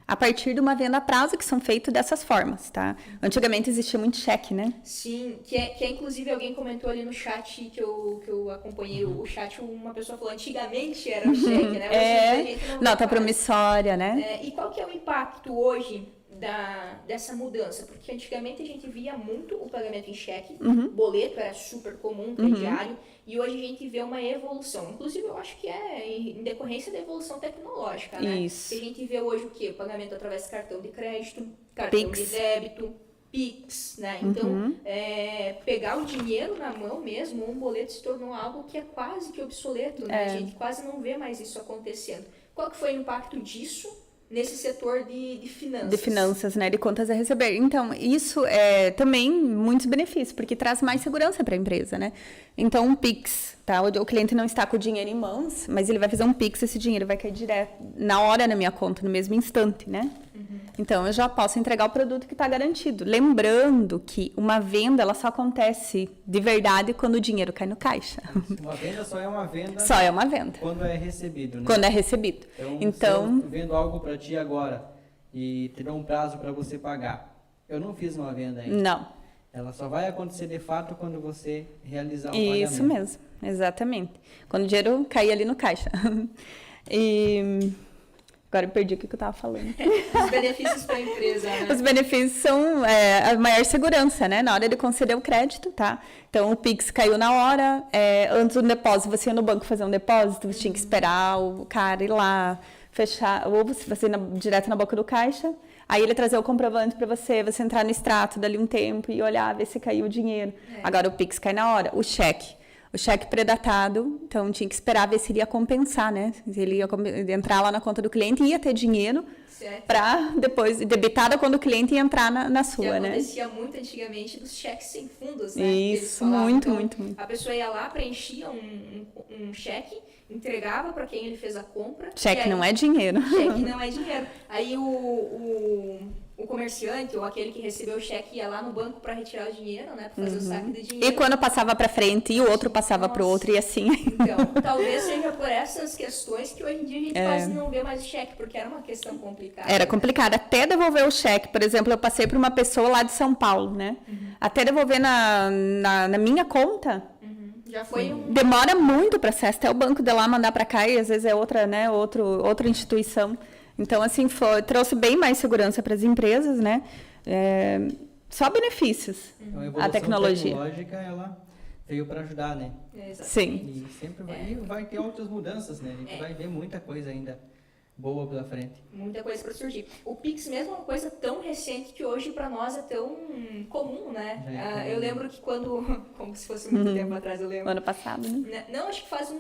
A partir de uma venda a prazo, que são feitos dessas formas, tá? Antigamente existia muito cheque, né? Sim, que é inclusive alguém comentou ali no chat que eu acompanhei o chat, uma pessoa falou, antigamente era o cheque, né? Nota promissória, né? E qual que é o impacto hoje dessa mudança? Porque antigamente a gente via muito o pagamento em cheque, boleto era super comum, crediário, e hoje a gente vê uma evolução. Inclusive, eu acho que em decorrência da evolução tecnológica, né? Isso. A gente vê hoje o quê? O pagamento através de cartão de crédito, cartão de débito, Pix, né? Então, pegar o dinheiro na mão mesmo, um boleto se tornou algo que é quase que obsoleto, né? A gente quase não vê mais isso acontecendo. Qual que foi o impacto disso nesse setor de finanças? De finanças, né? De contas a receber. Então, isso também muitos benefícios, porque traz mais segurança para a empresa, né? Então, um Pix, tá? O cliente não está com o dinheiro em mãos, mas ele vai fazer um Pix, esse dinheiro vai cair direto, na hora na minha conta, no mesmo instante, né? Então, eu já posso entregar o produto que está garantido. Lembrando que uma venda, ela só acontece de verdade quando o dinheiro cai no caixa. Uma venda só é uma venda. Só é uma venda. Quando é recebido, né? Quando é recebido. Então, se eu vendo algo para ti agora e te dou um prazo para você pagar, eu não fiz uma venda ainda. Não. Ela só vai acontecer de fato quando você realizar o pagamento. Isso mesmo, exatamente. Quando o dinheiro cair ali no caixa. E agora eu perdi o que eu estava falando. Os benefícios para a empresa, né? Os benefícios são a maior segurança, né? Na hora de conceder o crédito, tá? Então, o Pix caiu na hora. Antes do depósito, você ia no banco fazer um depósito, você tinha que esperar o cara ir lá, fechar, ou você ir direto na boca do caixa. Aí ele trazer o comprovante para você entrar no extrato dali um tempo e olhar, ver se caiu o dinheiro. Agora, o Pix cai na hora. O cheque predatado, então tinha que esperar ver se ele ia compensar, né? Se ele ia entrar lá na conta do cliente e ia ter dinheiro para depois, debitado quando o cliente ia entrar na sua, né? Acontecia muito antigamente dos cheques sem fundos, né? Isso, muito. A pessoa ia lá, preenchia um cheque, entregava para quem ele fez a compra. Cheque não é dinheiro. Cheque não é dinheiro. Aí o comerciante ou aquele que recebeu o cheque ia lá no banco para retirar o dinheiro, né? Para fazer o saque do dinheiro. E quando passava para frente e o outro passava para o outro e assim. Então, talvez seja por essas questões que hoje em dia a gente quase não vê mais o cheque, porque era uma questão complicada. Era complicado. Até devolver o cheque, por exemplo, eu passei por uma pessoa lá de São Paulo, né? Até devolver na minha conta. Já foi Demora muito o processo, até o banco de lá mandar para cá e às vezes é outra, né? Outra instituição. Então, assim, trouxe bem mais segurança para as empresas, né? Só benefícios. Então, a evolução tecnologia. tecnológica, ela veio para ajudar, né? Sim. E sempre vai ter outras mudanças, né? A gente vai ver muita coisa ainda boa pela frente. Muita coisa para surgir. O Pix mesmo é uma coisa tão recente que hoje para nós é tão comum, né? Eu lembro que quando, como se fosse muito tempo atrás, eu lembro. Ano passado, né? Não, acho que faz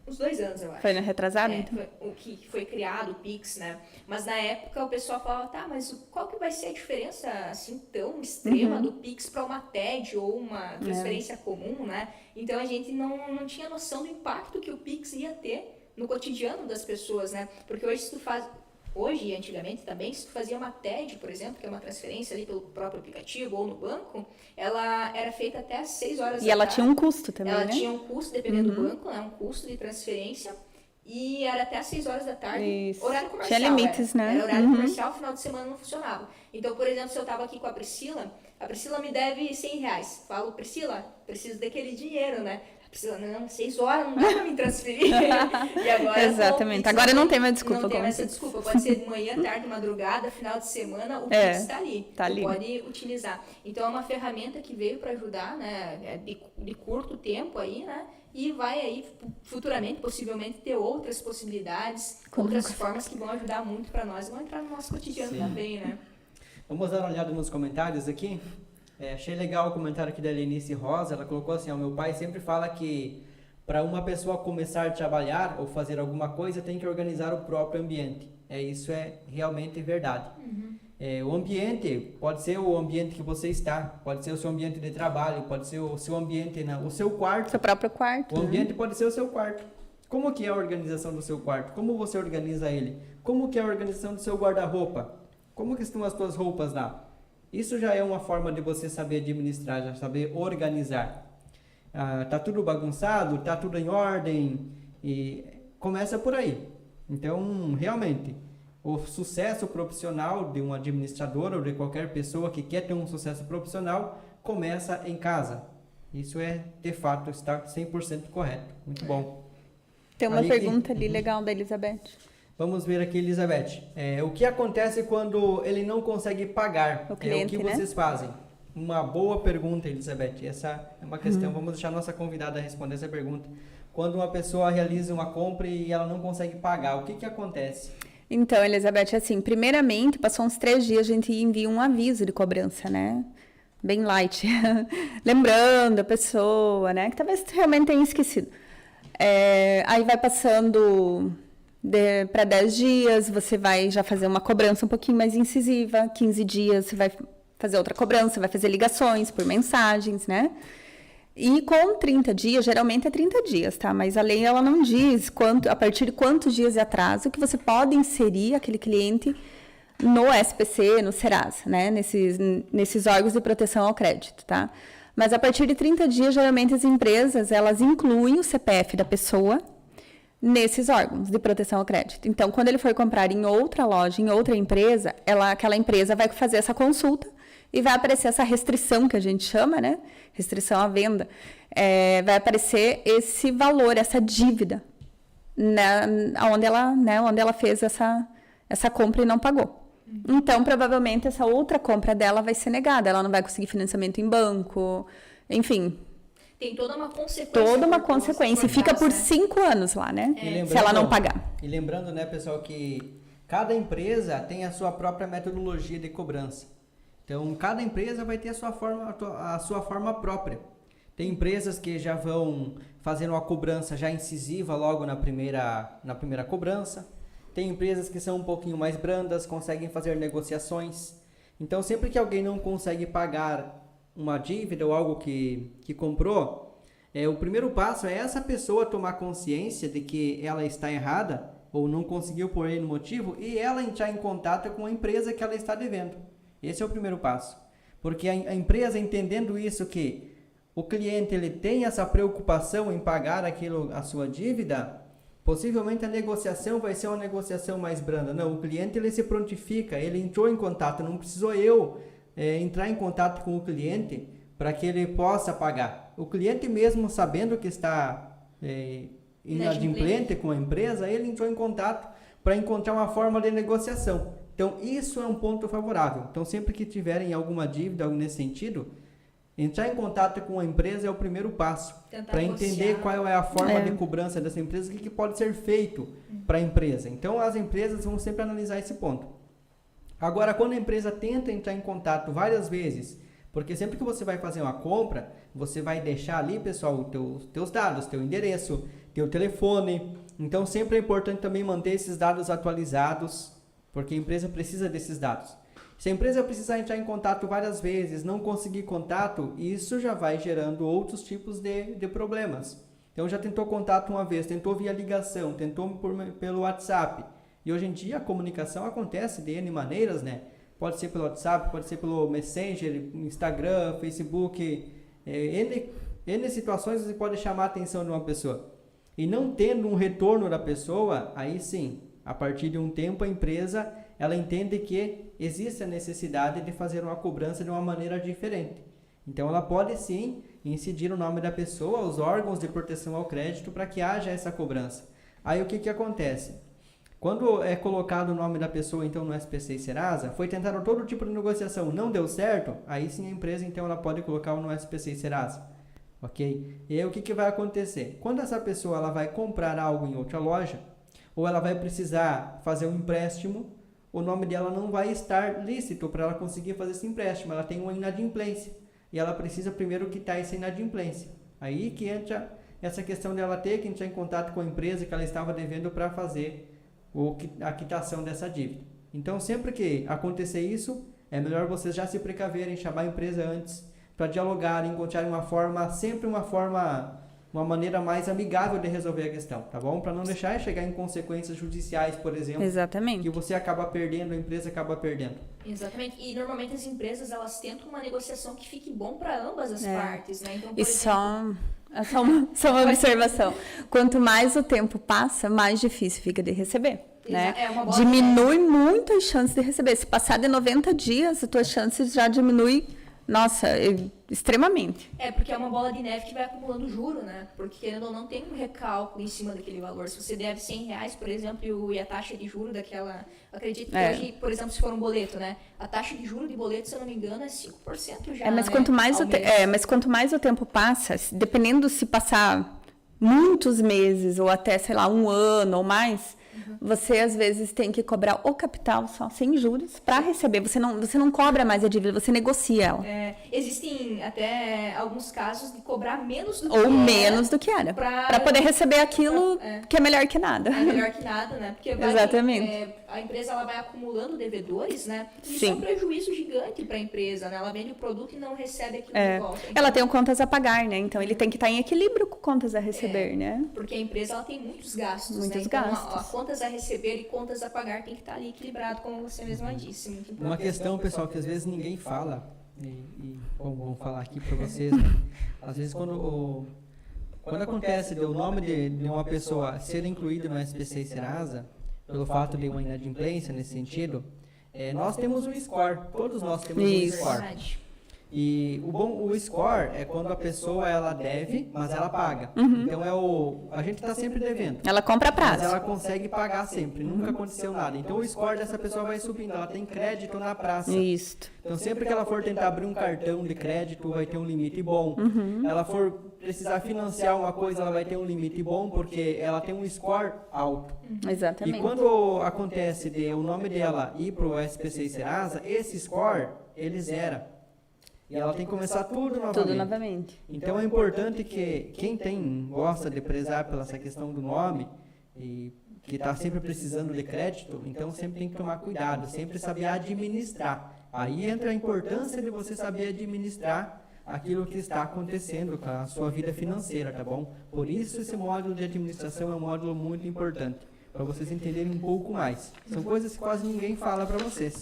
uns 2 anos, eu acho. Foi no retrasado, então? O que foi criado, o Pix, né? Mas na época o pessoal falava, tá, mas qual que vai ser a diferença, assim, tão extrema do Pix para uma TED ou uma transferência comum, né? Então a gente não tinha noção do impacto que o Pix ia ter no cotidiano das pessoas, né? Porque hoje hoje e antigamente também, se tu fazia uma TED, por exemplo, que é uma transferência ali pelo próprio aplicativo ou no banco, ela era feita até às 6 horas da tarde. E ela tinha um custo também, ela né? tinha um custo, dependendo do banco, né? Um custo de transferência. E era até às 6 horas da tarde, Isso. horário comercial. Tinha limites, né? Era horário comercial, final de semana não funcionava. Então, por exemplo, se eu estava aqui com a Priscila me deve R$100. Falo, Priscila, preciso daquele dinheiro, né? Priscila, não, 6 horas, não dá pra me transferir. E agora, exatamente. Agora não tem mais desculpa. Não tem mais essa desculpa. Pode ser de manhã, tarde, madrugada, final de semana, o Pix está ali. Tá ali. Pode utilizar. Então, é uma ferramenta que veio para ajudar, né? De curto tempo aí, né? E vai aí, futuramente, possivelmente, ter outras possibilidades, outras formas que vão ajudar muito para nós e vão entrar no nosso cotidiano também, né? Vamos dar uma olhada nos comentários aqui. Achei legal o comentário aqui da Lenice Rosa. Ela colocou assim: meu pai sempre fala que para uma pessoa começar a trabalhar ou fazer alguma coisa tem que organizar o próprio ambiente. Isso é realmente verdade. O ambiente pode ser o ambiente que você está, pode ser o seu ambiente de trabalho, pode ser o seu ambiente, o seu quarto. Seu próprio quarto. O ambiente pode ser o seu quarto. Como que é a organização do seu quarto? Como você organiza ele? Como que é a organização do seu guarda-roupa? Como que estão as suas roupas lá? Isso já é uma forma de você saber administrar, já saber organizar. Tá tudo bagunçado, tá tudo em ordem, e começa por aí. Então, realmente, o sucesso profissional de um administrador ou de qualquer pessoa que quer ter um sucesso profissional começa em casa. Isso de fato, está 100% correto. Muito bom. Tem uma pergunta ali legal da Elizabeth. Vamos ver aqui, Elizabeth. O que acontece quando ele não consegue pagar? O cliente, o que vocês fazem? Uma boa pergunta, Elizabeth. Essa é uma questão. Vamos deixar a nossa convidada responder essa pergunta. Quando uma pessoa realiza uma compra e ela não consegue pagar, o que acontece? Então, Elizabeth, assim, primeiramente, passou uns 3 dias, a gente envia um aviso de cobrança, né? Bem light. Lembrando a pessoa, né? Que talvez realmente tenha esquecido. Aí vai passando para 10 dias, você vai já fazer uma cobrança um pouquinho mais incisiva. 15 dias, você vai fazer outra cobrança, vai fazer ligações por mensagens, né? E com 30 dias, geralmente é 30 dias, tá? Mas a lei, ela não diz a partir de quantos dias de atraso que você pode inserir aquele cliente no SPC, no Serasa, né? Nesses órgãos de proteção ao crédito, tá? Mas a partir de 30 dias, geralmente as empresas, elas incluem o CPF da pessoa nesses órgãos de proteção ao crédito. Então, quando ele for comprar em outra loja, em outra empresa, aquela empresa vai fazer essa consulta e vai aparecer essa restrição que a gente chama, né? Restrição à venda. Vai aparecer esse valor, essa dívida, onde ela fez essa compra e não pagou. Então, provavelmente, essa outra compra dela vai ser negada. Ela não vai conseguir financiamento em banco, enfim. Tem toda uma consequência. Toda uma consequência. E fica por 5 anos lá, né? Se ela não pagar. E lembrando, né, pessoal, que cada empresa tem a sua própria metodologia de cobrança. Então, cada empresa vai ter a sua forma própria. Tem empresas que já vão fazendo uma cobrança já incisiva logo na primeira cobrança. Tem empresas que são um pouquinho mais brandas, conseguem fazer negociações. Então, sempre que alguém não consegue pagar uma dívida ou algo que comprou, o primeiro passo é essa pessoa tomar consciência de que ela está errada ou não conseguiu por ele motivo e ela entrar em contato com a empresa que ela está devendo. Esse é o primeiro passo. Porque a empresa, entendendo isso, que o cliente ele tem essa preocupação em pagar a sua dívida, possivelmente a negociação vai ser uma negociação mais branda. Não, o cliente ele se prontifica, ele entrou em contato, não precisou eu entrar em contato com o cliente para que ele possa pagar. O cliente mesmo, sabendo que está inadimplente com a empresa, ele entrou em contato para encontrar uma forma de negociação. Então, isso é um ponto favorável. Então, sempre que tiverem alguma dívida, algo nesse sentido, Entrar em contato com a empresa é o primeiro passo para entender qual é a forma de cobrança dessa empresa, o que pode ser feito para a empresa. Então, as empresas vão sempre analisar esse ponto. Agora, quando a empresa tenta entrar em contato várias vezes, porque sempre que você vai fazer uma compra, você vai deixar ali, pessoal, os teus dados, teu endereço, teu telefone. Então, sempre é importante também manter esses dados atualizados, porque a empresa precisa desses dados. Se a empresa precisar entrar em contato várias vezes, não conseguir contato, isso já vai gerando outros tipos de problemas. Então, já tentou contato uma vez, tentou via ligação, tentou pelo WhatsApp. E hoje em dia a comunicação acontece de N maneiras, né? Pode ser pelo WhatsApp, pode ser pelo Messenger, Instagram, Facebook. N situações você pode chamar a atenção de uma pessoa. E não tendo um retorno da pessoa, aí sim, a partir de um tempo a empresa ela entende que existe a necessidade de fazer uma cobrança de uma maneira diferente. Então, ela pode sim incidir o nome da pessoa, os órgãos de proteção ao crédito, para que haja essa cobrança. Aí, o que acontece? Quando é colocado o nome da pessoa, então, no SPC e Serasa, foi tentado todo tipo de negociação, não deu certo, aí sim a empresa, então, ela pode colocar no SPC e Serasa. Ok? E aí, o que vai acontecer? Quando essa pessoa ela vai comprar algo em outra loja, ou ela vai precisar fazer um empréstimo, o nome dela não vai estar lícito para ela conseguir fazer esse empréstimo. Ela tem uma inadimplência. E ela precisa primeiro quitar essa inadimplência. Aí que entra essa questão dela ter que entrar em contato com a empresa que ela estava devendo para fazer a quitação dessa dívida. Então, sempre que acontecer isso, é melhor vocês já se precaverem, chamar a empresa antes, para dialogar, encontrar uma maneira mais amigável de resolver a questão, tá bom? Para não deixar chegar em consequências judiciais, por exemplo. Exatamente. Que você acaba perdendo, a empresa acaba perdendo. Exatamente. E normalmente as empresas, elas tentam uma negociação que fique bom para ambas as partes, né? Então, só uma observação. Quanto mais o tempo passa, mais difícil fica de receber. Né? Diminui muito as chances de receber. Se passar de 90 dias, as tuas chances já diminuem. Nossa, extremamente. Porque é uma bola de neve que vai acumulando juro, né? Porque querendo ou não tem um recálculo em cima daquele valor. Se você deve R$100, por exemplo, e a taxa de juro daquela... Acredito que hoje, por exemplo, se for um boleto, né? A taxa de juro de boleto, se eu não me engano, é 5% já, mas, né? mas quanto mais o tempo passa, dependendo se passar muitos meses ou até, sei lá, um ano ou mais... Você, às vezes, tem que cobrar o capital só, sem juros, para receber. Você não cobra mais a dívida, você negocia ela. Existem até alguns casos de cobrar menos do que era. Ou menos do que era. Para poder receber aquilo que é melhor que nada. É melhor que nada, né? Porque exatamente. A empresa ela vai acumulando devedores, né? E Sim. isso é um prejuízo gigante para a empresa, né? Ela vende o produto e não recebe aquilo de volta. Então, ela tem contas a pagar, né? Então, ele tem que estar em equilíbrio com contas a receber, né? Porque a empresa ela tem muitos gastos, muitos né? gastos. Então, contas a receber e contas a pagar tem que estar ali equilibrado, como você mesma disse. Muito importante. Uma questão, pessoal, que às vezes ninguém fala, vamos falar aqui para vocês, né? Às vezes quando acontece o nome de uma pessoa ser incluído no SPC e Serasa, pelo fato de uma inadimplência nesse sentido, nós temos um score, todos nós temos um score. E o score é quando a pessoa ela deve, mas ela paga. Então a gente está sempre devendo. Ela compra a prazo. Mas ela consegue pagar sempre, nunca aconteceu nada. Então o score dessa pessoa vai subindo, ela tem crédito na praça. Isso. Então sempre que ela for tentar abrir um cartão de crédito, vai ter um limite bom. Ela for precisar financiar uma coisa, ela vai ter um limite bom, porque ela tem um score alto. Exatamente. E quando acontece de o nome dela ir para o SPC e Serasa, esse score, ele zera. E ela tem que começar tudo novamente. Então é importante que quem gosta de prezar pela essa questão do nome e que está sempre precisando de crédito, então sempre tem que tomar cuidado, sempre saber administrar. Aí entra a importância de você saber administrar aquilo que está acontecendo com a sua vida financeira, tá bom? Por isso esse módulo de administração é um módulo muito importante, para vocês entenderem um pouco mais. São coisas que quase ninguém fala para vocês.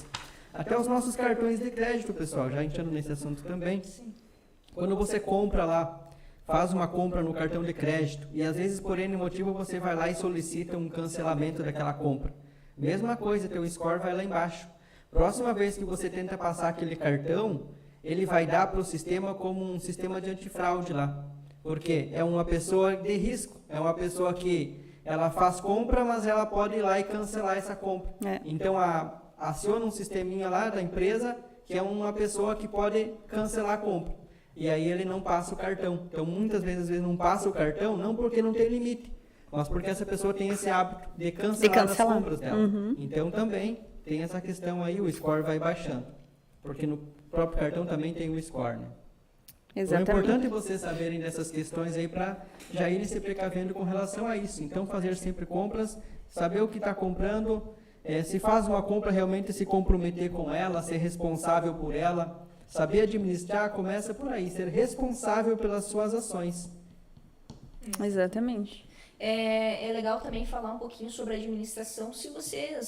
Até os nossos cartões de crédito, pessoal, já entrando nesse assunto também. Quando você compra lá, faz uma compra no cartão de crédito e às vezes por N motivo você vai lá e solicita um cancelamento daquela compra. Mesma coisa, teu score vai lá embaixo. Próxima vez que você tenta passar aquele cartão, ele vai dar para o sistema como um sistema de antifraude lá. Porque é uma pessoa de risco, é uma pessoa que ela faz compra, mas ela pode ir lá e cancelar essa compra. Então aciona um sisteminha lá da empresa, que é uma pessoa que pode cancelar a compra. e aí ele não passa o cartão. Então, muitas vezes não passa o cartão, não porque não tem limite, mas porque essa pessoa tem esse hábito de cancelar as compras dela. Então, também tem essa questão aí, o score vai baixando. Porque no próprio cartão também tem o score, né? Exatamente. Então, é importante vocês saberem dessas questões aí para já irem se precavendo com relação a isso. Então, fazer sempre compras, saber o que está comprando, se faz uma compra, realmente se comprometer com ela, ser responsável por ela, saber administrar, começa por aí, ser responsável pelas suas ações. Exatamente. É legal também falar um pouquinho sobre administração. Se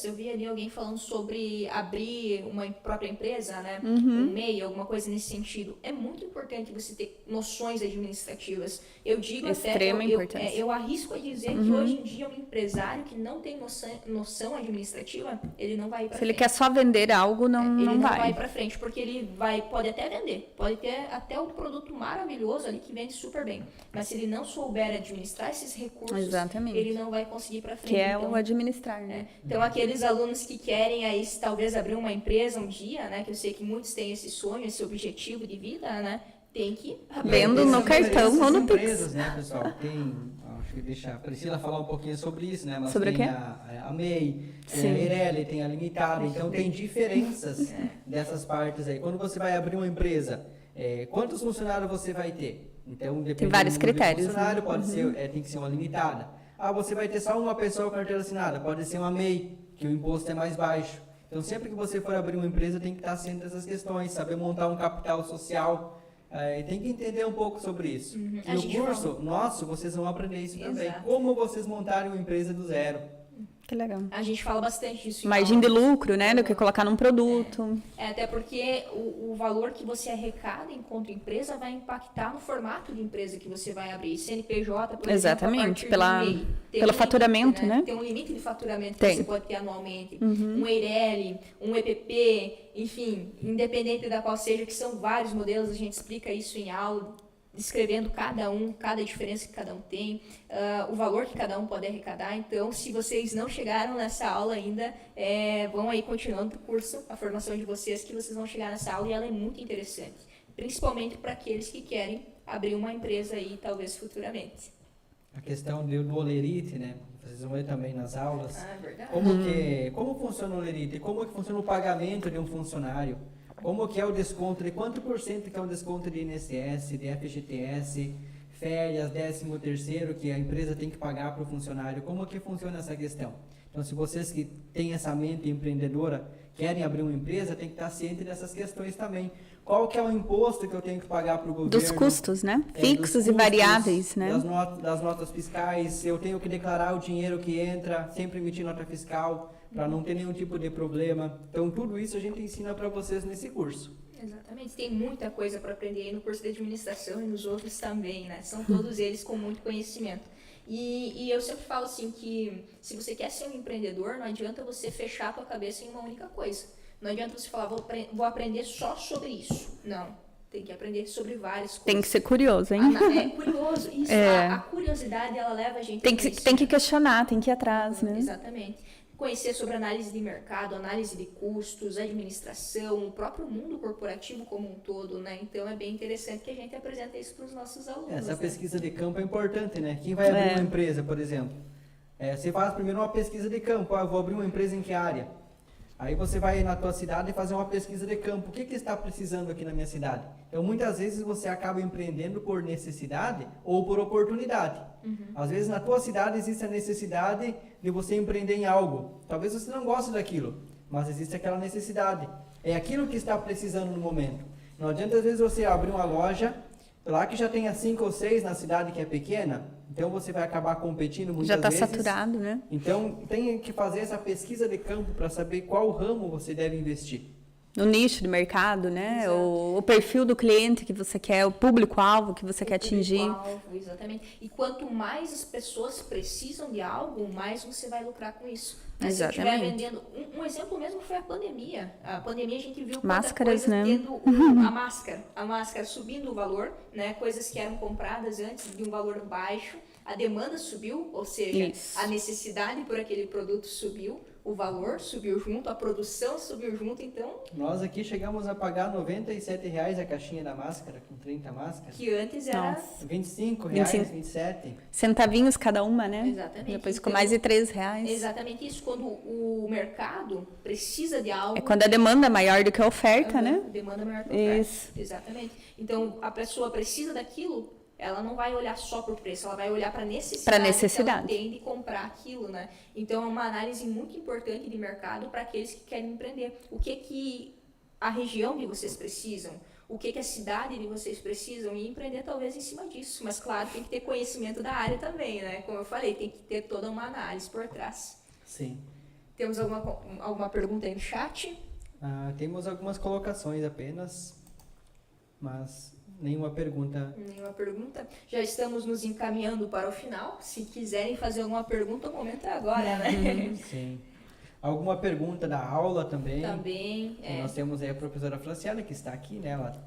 eu vi ali alguém falando sobre abrir uma própria empresa, né? Um MEI, alguma coisa nesse sentido. É muito importante você ter noções administrativas. Eu digo Extrema importância. eu arrisco a dizer que hoje em dia um empresário que não tem noção administrativa, ele não vai ir para frente. Se ele quer só vender algo, Ele não vai. vai para frente, porque ele pode até vender, pode ter até um produto maravilhoso ali que vende super bem, mas se ele não souber administrar esses recursos, Exatamente. ele não vai conseguir ir para frente. Que é então, o administrar, né? Então, aqueles alunos que querem aí talvez abrir uma empresa um dia, né, que eu sei que muitos têm esse sonho, esse objetivo de vida, né, tem que abrir. Vendo no cartão ou no empresas, Pix. né, pessoal? Acho que deixa a Priscila falar um pouquinho sobre isso, né? Mas sobre tem o quê? a MEI, tem a Eireli, tem a Limitada, então tem diferenças dessas partes aí. Quando você vai abrir uma empresa, quantos funcionários você vai ter? Então, depende vários do número critérios, de funcionário, né? pode ser, tem que ser uma limitada. Você vai ter só uma pessoa com carteira assinada, pode ser uma MEI, que o imposto é mais baixo. Então, sempre que você for abrir uma empresa, tem que estar ciente dessas questões, saber montar um capital social, tem que entender um pouco sobre isso. No curso nosso, vocês vão aprender isso também. Exato. Como vocês montarem uma empresa do zero. Que legal. A gente fala bastante disso. Margem de lucro, né? Do que colocar num produto. Até porque o valor que você arrecada enquanto empresa vai impactar no formato de empresa que você vai abrir. CNPJ, por Exatamente, exemplo, a partir do MEI, tem pelo um faturamento, limite, né? Tem um limite de faturamento Tem. que você pode ter anualmente. Um Eireli, um EPP, enfim, independente da qual seja, que são vários modelos, a gente explica isso em aula, descrevendo cada diferença que cada um tem, o valor que cada um pode arrecadar. Então, se vocês não chegaram nessa aula ainda, vão aí continuando o curso, a formação de vocês, que vocês vão chegar nessa aula e ela é muito interessante, principalmente para aqueles que querem abrir uma empresa aí, talvez futuramente. A questão do olerite, né? Vocês vão ver também nas aulas. É verdade. Como funciona o olerite? Como que funciona o pagamento de um funcionário? Como que é o desconto, de quanto por cento que é o desconto de INSS, de FGTS, férias, 13º, que a empresa tem que pagar para o funcionário, como que funciona essa questão? Então, se vocês que têm essa mente empreendedora, querem abrir uma empresa, tem que estar ciente dessas questões também. Qual que é o imposto que eu tenho que pagar para o governo? Dos custos, né? Fixos dos e custos, variáveis, né? Das notas fiscais, eu tenho que declarar o dinheiro que entra, sempre emitir nota fiscal, para não ter nenhum tipo de problema. Então, tudo isso a gente ensina para vocês nesse curso. Exatamente, tem muita coisa para aprender aí no curso de administração e nos outros também, né? São todos eles com muito conhecimento. E eu sempre falo assim que se você quer ser um empreendedor, não adianta você fechar a tua cabeça em uma única coisa. Não adianta você falar, vou aprender só sobre isso. Não, tem que aprender sobre várias coisas. Tem que ser curioso, hein? É curioso, isso. A curiosidade, ela leva a gente Tem que questionar, tem que ir atrás, né? Exatamente. Conhecer sobre análise de mercado, análise de custos, administração, o próprio mundo corporativo como um todo, né? Então, é bem interessante que a gente apresente isso para os nossos alunos. Essa pesquisa de campo é importante, né? Quem vai abrir uma empresa, por exemplo, você faz primeiro uma pesquisa de campo. Eu vou abrir uma empresa em que área? Aí você vai na tua cidade e fazer uma pesquisa de campo. O que está precisando aqui na minha cidade? Então, muitas vezes você acaba empreendendo por necessidade ou por oportunidade. Às vezes, na tua cidade existe a necessidade de você empreender em algo. Talvez você não goste daquilo, mas existe aquela necessidade. É aquilo que está precisando no momento. Não adianta, às vezes, você abrir uma loja lá que já tenha 5 ou 6 na cidade que é pequena, então você vai acabar competindo muitas vezes. Já está saturado, né? Então, tem que fazer essa pesquisa de campo para saber qual ramo você deve investir. No nicho de mercado, né? O perfil do cliente que você quer, o público-alvo que você quer atingir. Exatamente. E quanto mais as pessoas precisam de algo, mais você vai lucrar com isso. Né? Exatamente. Se eu estiver vendendo... Um exemplo mesmo foi a pandemia. A pandemia a gente viu máscaras, né? Tendo a máscara subindo o valor, né? Coisas que eram compradas antes de um valor baixo. A demanda subiu, ou seja, a necessidade por aquele produto subiu. o valor subiu junto, a produção subiu junto, então... Nós aqui chegamos a pagar R$ 97 a caixinha da máscara, com 30 máscaras. Que antes era... Nossa. R$ 25, R$ 27. Centavinhos cada uma, né? Exatamente. Depois ficou mais de R$3. Exatamente isso. Quando o mercado precisa de algo... É quando a demanda é maior do que a oferta, né? Demanda maior que a oferta. Isso. Exatamente. Então, a pessoa precisa daquilo, ela não vai olhar só por preço, ela vai olhar para Pra necessidade necessidade. que ela tem de comprar aquilo, né? Então, é uma análise muito importante de mercado para aqueles que querem empreender. O que a região de vocês precisam? O que a cidade de vocês precisam? E empreender talvez em cima disso. Mas, claro, tem que ter conhecimento da área também, né? Como eu falei, tem que ter toda uma análise por trás. Sim. Temos alguma pergunta aí no chat? Temos algumas colocações apenas, mas nenhuma pergunta. Nenhuma pergunta. Já estamos nos encaminhando para o final. Se quiserem fazer alguma pergunta, o momento é agora, né? Sim. Alguma pergunta da aula também? Também. Nós temos aí a professora Franciana, que está aqui, né? Ela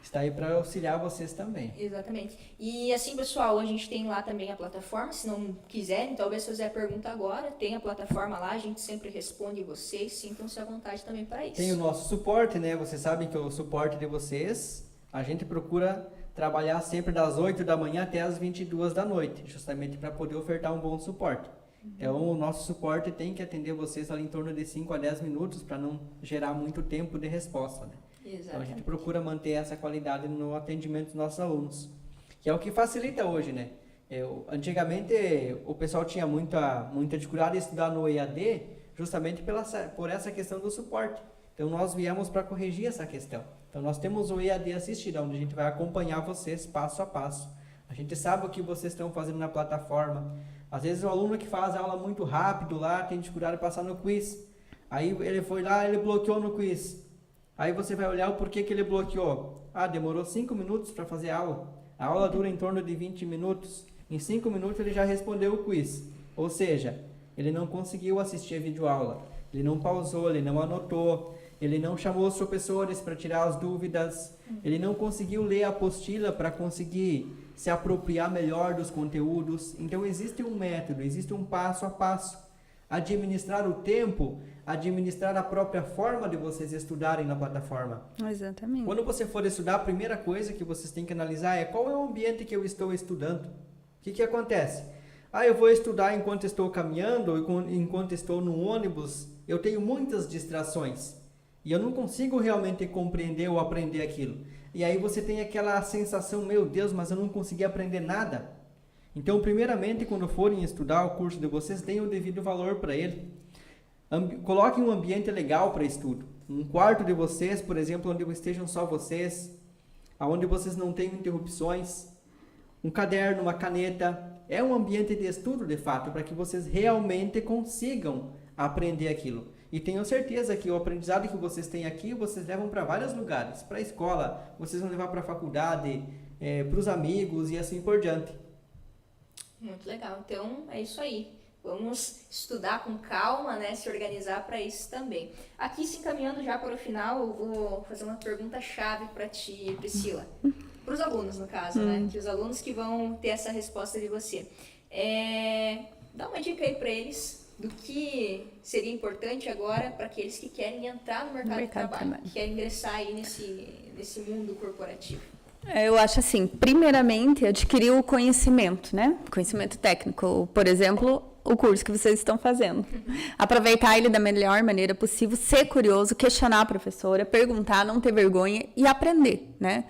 está aí para auxiliar vocês também. Exatamente. E assim, pessoal, a gente tem lá também a plataforma. Se não quiserem, talvez fazer a pergunta agora, tem a plataforma lá, a gente sempre responde vocês. Sintam-se à vontade também para isso. Tem o nosso suporte, né? Vocês sabem que o suporte de vocês, a gente procura trabalhar sempre das 8 da manhã até as 22 da noite, justamente para poder ofertar um bom suporte. Então, o nosso suporte tem que atender vocês ali em torno de 5 a 10 minutos para não gerar muito tempo de resposta, né? Exatamente. Então, a gente procura manter essa qualidade no atendimento dos nossos alunos, que é o que facilita hoje, né? Antigamente, o pessoal tinha muita dificuldade de estudar no EAD justamente por essa questão do suporte. Então, nós viemos para corrigir essa questão. Então, nós temos o EAD Assistir, onde a gente vai acompanhar vocês passo a passo. A gente sabe o que vocês estão fazendo na plataforma. Às vezes, o aluno que faz a aula muito rápido lá, tem dificuldade de passar no quiz. Aí, ele foi lá, ele bloqueou no quiz. Aí, você vai olhar o porquê que ele bloqueou. Demorou 5 minutos para fazer a aula. A aula dura em torno de 20 minutos. Em 5 minutos, ele já respondeu o quiz. Ou seja, ele não conseguiu assistir a videoaula. Ele não pausou, ele não anotou. Ele não chamou os professores para tirar as dúvidas. Ele não conseguiu ler a apostila para conseguir se apropriar melhor dos conteúdos. Então, existe um método, existe um passo a passo. Administrar o tempo, administrar a própria forma de vocês estudarem na plataforma. Exatamente. Quando você for estudar, a primeira coisa que vocês têm que analisar é qual é o ambiente que eu estou estudando. O que acontece? Eu vou estudar enquanto estou caminhando, enquanto estou no ônibus, eu tenho muitas distrações. E eu não consigo realmente compreender ou aprender aquilo. E aí você tem aquela sensação, meu Deus, mas eu não consegui aprender nada. Então, primeiramente, quando forem estudar o curso de vocês, deem o devido valor para ele. Coloquem um ambiente legal para estudo. Um quarto de vocês, por exemplo, onde estejam só vocês, onde vocês não tenham interrupções. Um caderno, uma caneta. É um ambiente de estudo, de fato, para que vocês realmente consigam aprender aquilo. E tenho certeza que o aprendizado que vocês têm aqui, vocês levam para vários lugares. Para a escola, vocês vão levar para a faculdade, para os amigos e assim por diante. Muito legal. Então, é isso aí. Vamos estudar com calma, né? Se organizar para isso também. Aqui, se encaminhando já para o final, eu vou fazer uma pergunta-chave para ti, Priscila. Para os alunos, no caso, né? Que os alunos que vão ter essa resposta de você. Dá uma dica aí para eles do que seria importante agora para aqueles que querem entrar no mercado de trabalho, que querem ingressar aí nesse mundo corporativo. Eu acho assim, primeiramente, adquirir o conhecimento, né? Conhecimento técnico, por exemplo, o curso que vocês estão fazendo. Aproveitar ele da melhor maneira possível, ser curioso, questionar a professora, perguntar, não ter vergonha e aprender, né?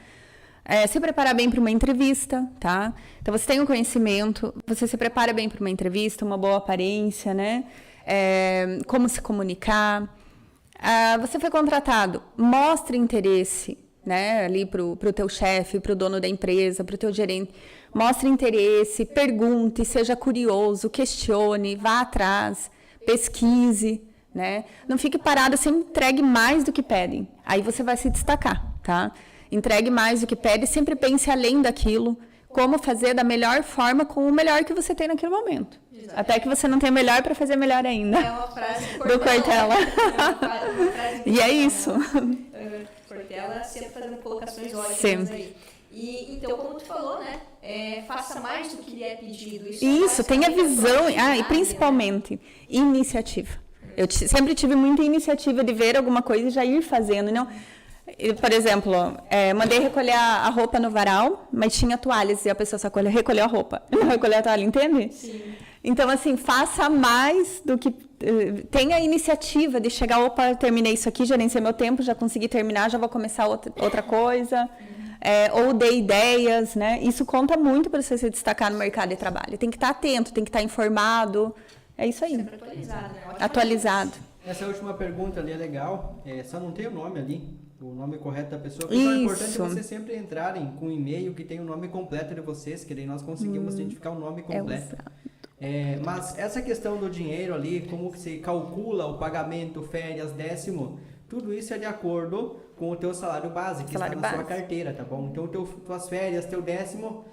Se preparar bem para uma entrevista, tá? Então, você tem o conhecimento, você se prepara bem para uma entrevista, uma boa aparência, né? Como se comunicar. Você foi contratado, mostre interesse, né? Ali para o teu chefe, para o dono da empresa, para o teu gerente. Mostre interesse, pergunte, seja curioso, questione, vá atrás, pesquise, né? Não fique parado, você entregue mais do que pedem. Aí você vai se destacar, tá? Entregue mais do que pede, sempre pense além daquilo, como fazer da melhor forma com o melhor que você tem naquele momento. Exatamente. Até que você não tem melhor para fazer melhor ainda. É uma frase do Cortella. E é isso. Cortella sempre fazendo colocações ótimas aí. E, então, como tu falou, né? Faça mais do que lhe é pedido. Isso tenha visão. E principalmente, iniciativa. Eu sempre tive muita iniciativa de ver alguma coisa e já ir fazendo. Não, por exemplo, mandei recolher a roupa no varal, mas tinha toalhas e a pessoa só recolheu a roupa, não recolheu a toalha, entende? Sim. Então, assim, faça mais do que... Tenha a iniciativa de chegar, opa, terminei isso aqui, gerenciei meu tempo, já consegui terminar, já vou começar outra coisa. Ou dê ideias, né? Isso conta muito para você se destacar no mercado de trabalho. Tem que estar atento, tem que estar informado. É isso aí. Sempre atualizado, né? Atualizado. Essa última pergunta ali é legal, só não tem o nome ali, o nome correto da pessoa. Pessoal, é importante vocês sempre entrarem com um e-mail que tem o nome completo de vocês, que daí nós conseguimos identificar o nome completo. Mas essa questão do dinheiro ali, como que se calcula o pagamento, férias, décimo, tudo isso é de acordo com o teu salário base, que está na sua carteira, tá bom? Então, tuas férias, teu décimo,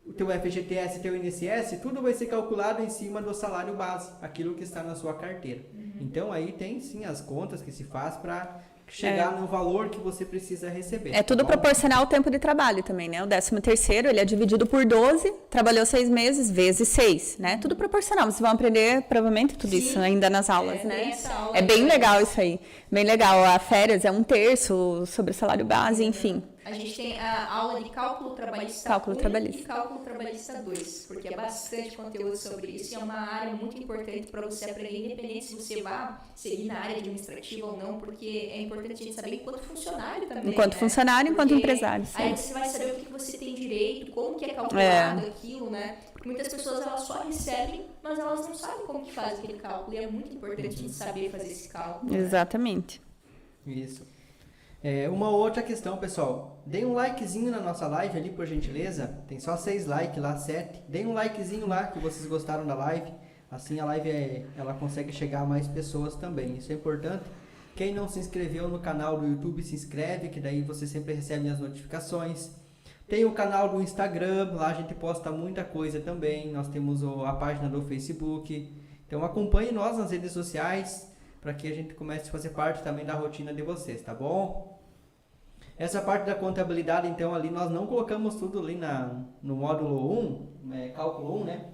o teu FGTS, teu INSS, tudo vai ser calculado em cima do salário base, aquilo que está na sua carteira. Então, aí tem sim as contas que se faz para chegar no valor que você precisa receber. É tudo proporcional ao tempo de trabalho também, né? O 13º, ele é dividido por 12, trabalhou 6 meses, vezes 6, né? Tudo proporcional. Vocês vão aprender, provavelmente, tudo isso ainda nas aulas, né? É bem legal isso aí. Bem legal. A férias é 1/3 sobre o salário base, enfim. A gente tem a aula de cálculo trabalhista 1 e cálculo trabalhista 2, porque é bastante conteúdo sobre isso e é uma área muito importante para você aprender, independente se você vai seguir na área administrativa ou não, porque é importante a gente saber enquanto funcionário também. Enquanto funcionário, enquanto empresário. Sim. Aí você vai saber o que você tem direito, como que é calculado aquilo, né? Porque muitas pessoas elas só recebem, mas elas não sabem como que faz aquele cálculo e é muito importante a gente saber fazer esse cálculo. Exatamente. Isso. Uma outra questão, pessoal. Deem um likezinho na nossa live ali, por gentileza. Tem só 6 likes lá, 7. Deem um likezinho lá, que vocês gostaram da live. Assim a live ela consegue chegar a mais pessoas também. Isso é importante. Quem não se inscreveu no canal do YouTube, se inscreve, que daí você sempre recebe as notificações. Tem o canal do Instagram, lá a gente posta muita coisa também. Nós temos a página do Facebook. Então acompanhe nós nas redes sociais, para que a gente comece a fazer parte também da rotina de vocês, tá bom? Essa parte da contabilidade, então, ali nós não colocamos tudo ali no módulo 1, cálculo 1, né?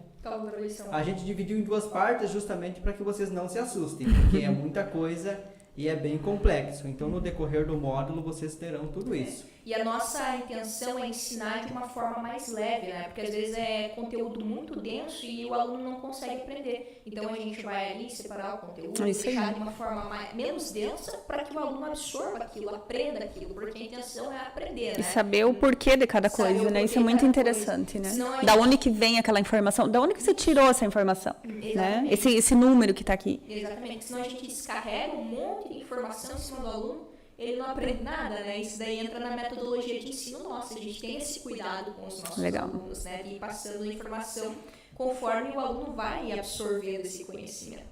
A gente dividiu em 2 partes justamente para que vocês não se assustem, porque é muita coisa e é bem complexo. Então, no decorrer do módulo, vocês terão tudo isso. E a nossa intenção é ensinar de uma forma mais leve, né? Porque às vezes é conteúdo muito denso e o aluno não consegue aprender. Então a gente vai ali separar o conteúdo, deixar de uma forma menos densa para que o aluno absorva aquilo, aprenda aquilo, porque a intenção é aprender, né? E saber o porquê de cada coisa, né? Isso é muito interessante, né? Da onde que vem aquela informação? Da onde que você tirou essa informação? Né? Esse número que está aqui. Exatamente. Senão a gente descarrega um monte de informação em cima do aluno, ele não aprende nada, né? Isso daí entra na metodologia de ensino nossa. A gente tem esse cuidado com os nossos alunos, né? De ir passando informação conforme o aluno vai absorvendo esse conhecimento.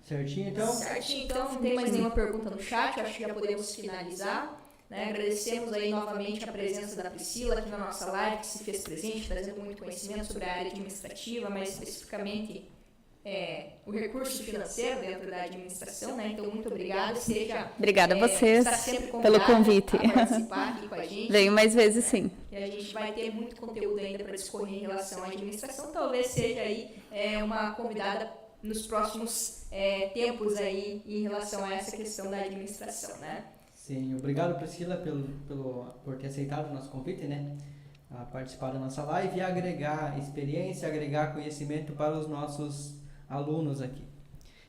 Certinho, então? Certinho, então. Não tem mais nenhuma pergunta no chat. Eu acho que já podemos finalizar. Né? Agradecemos aí novamente a presença da Priscila aqui na nossa live, que se fez presente, trazendo muito conhecimento sobre a área administrativa, mais especificamente o recurso financeiro dentro da administração, né? Então, muito obrigada. Obrigada a vocês pelo convite. A participar aqui com a gente. Venho mais vezes, sim. E a gente vai ter muito conteúdo ainda para discorrer em relação à administração. Talvez seja aí uma convidada nos próximos tempos aí em relação a essa questão da administração, né? Sim, obrigado, Priscila, por ter aceitado o nosso convite, né? A participar da nossa live e agregar experiência, agregar conhecimento para os nossos alunos aqui.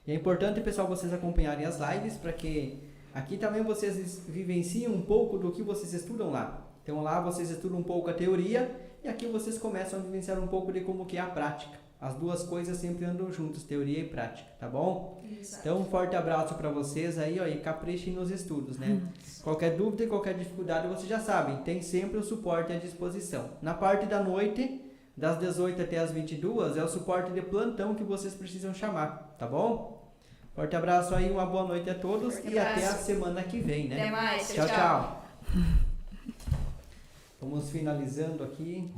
E é importante, pessoal, vocês acompanharem as lives para que aqui também vocês vivenciem um pouco do que vocês estudam lá. Então lá vocês estudam um pouco a teoria e aqui vocês começam a vivenciar um pouco de como que é a prática. As duas coisas sempre andam juntas, teoria e prática, tá bom? Exato. Então um forte abraço para vocês aí, ó, e caprichem nos estudos, né? Qualquer dúvida e qualquer dificuldade vocês já sabem, tem sempre o suporte à disposição. Na parte da noite, das 18 até as 22, é o suporte de plantão que vocês precisam chamar, tá bom? Forte abraço aí, uma boa noite a todos até a semana que vem, né? Até mais, tchau. Vamos finalizando aqui.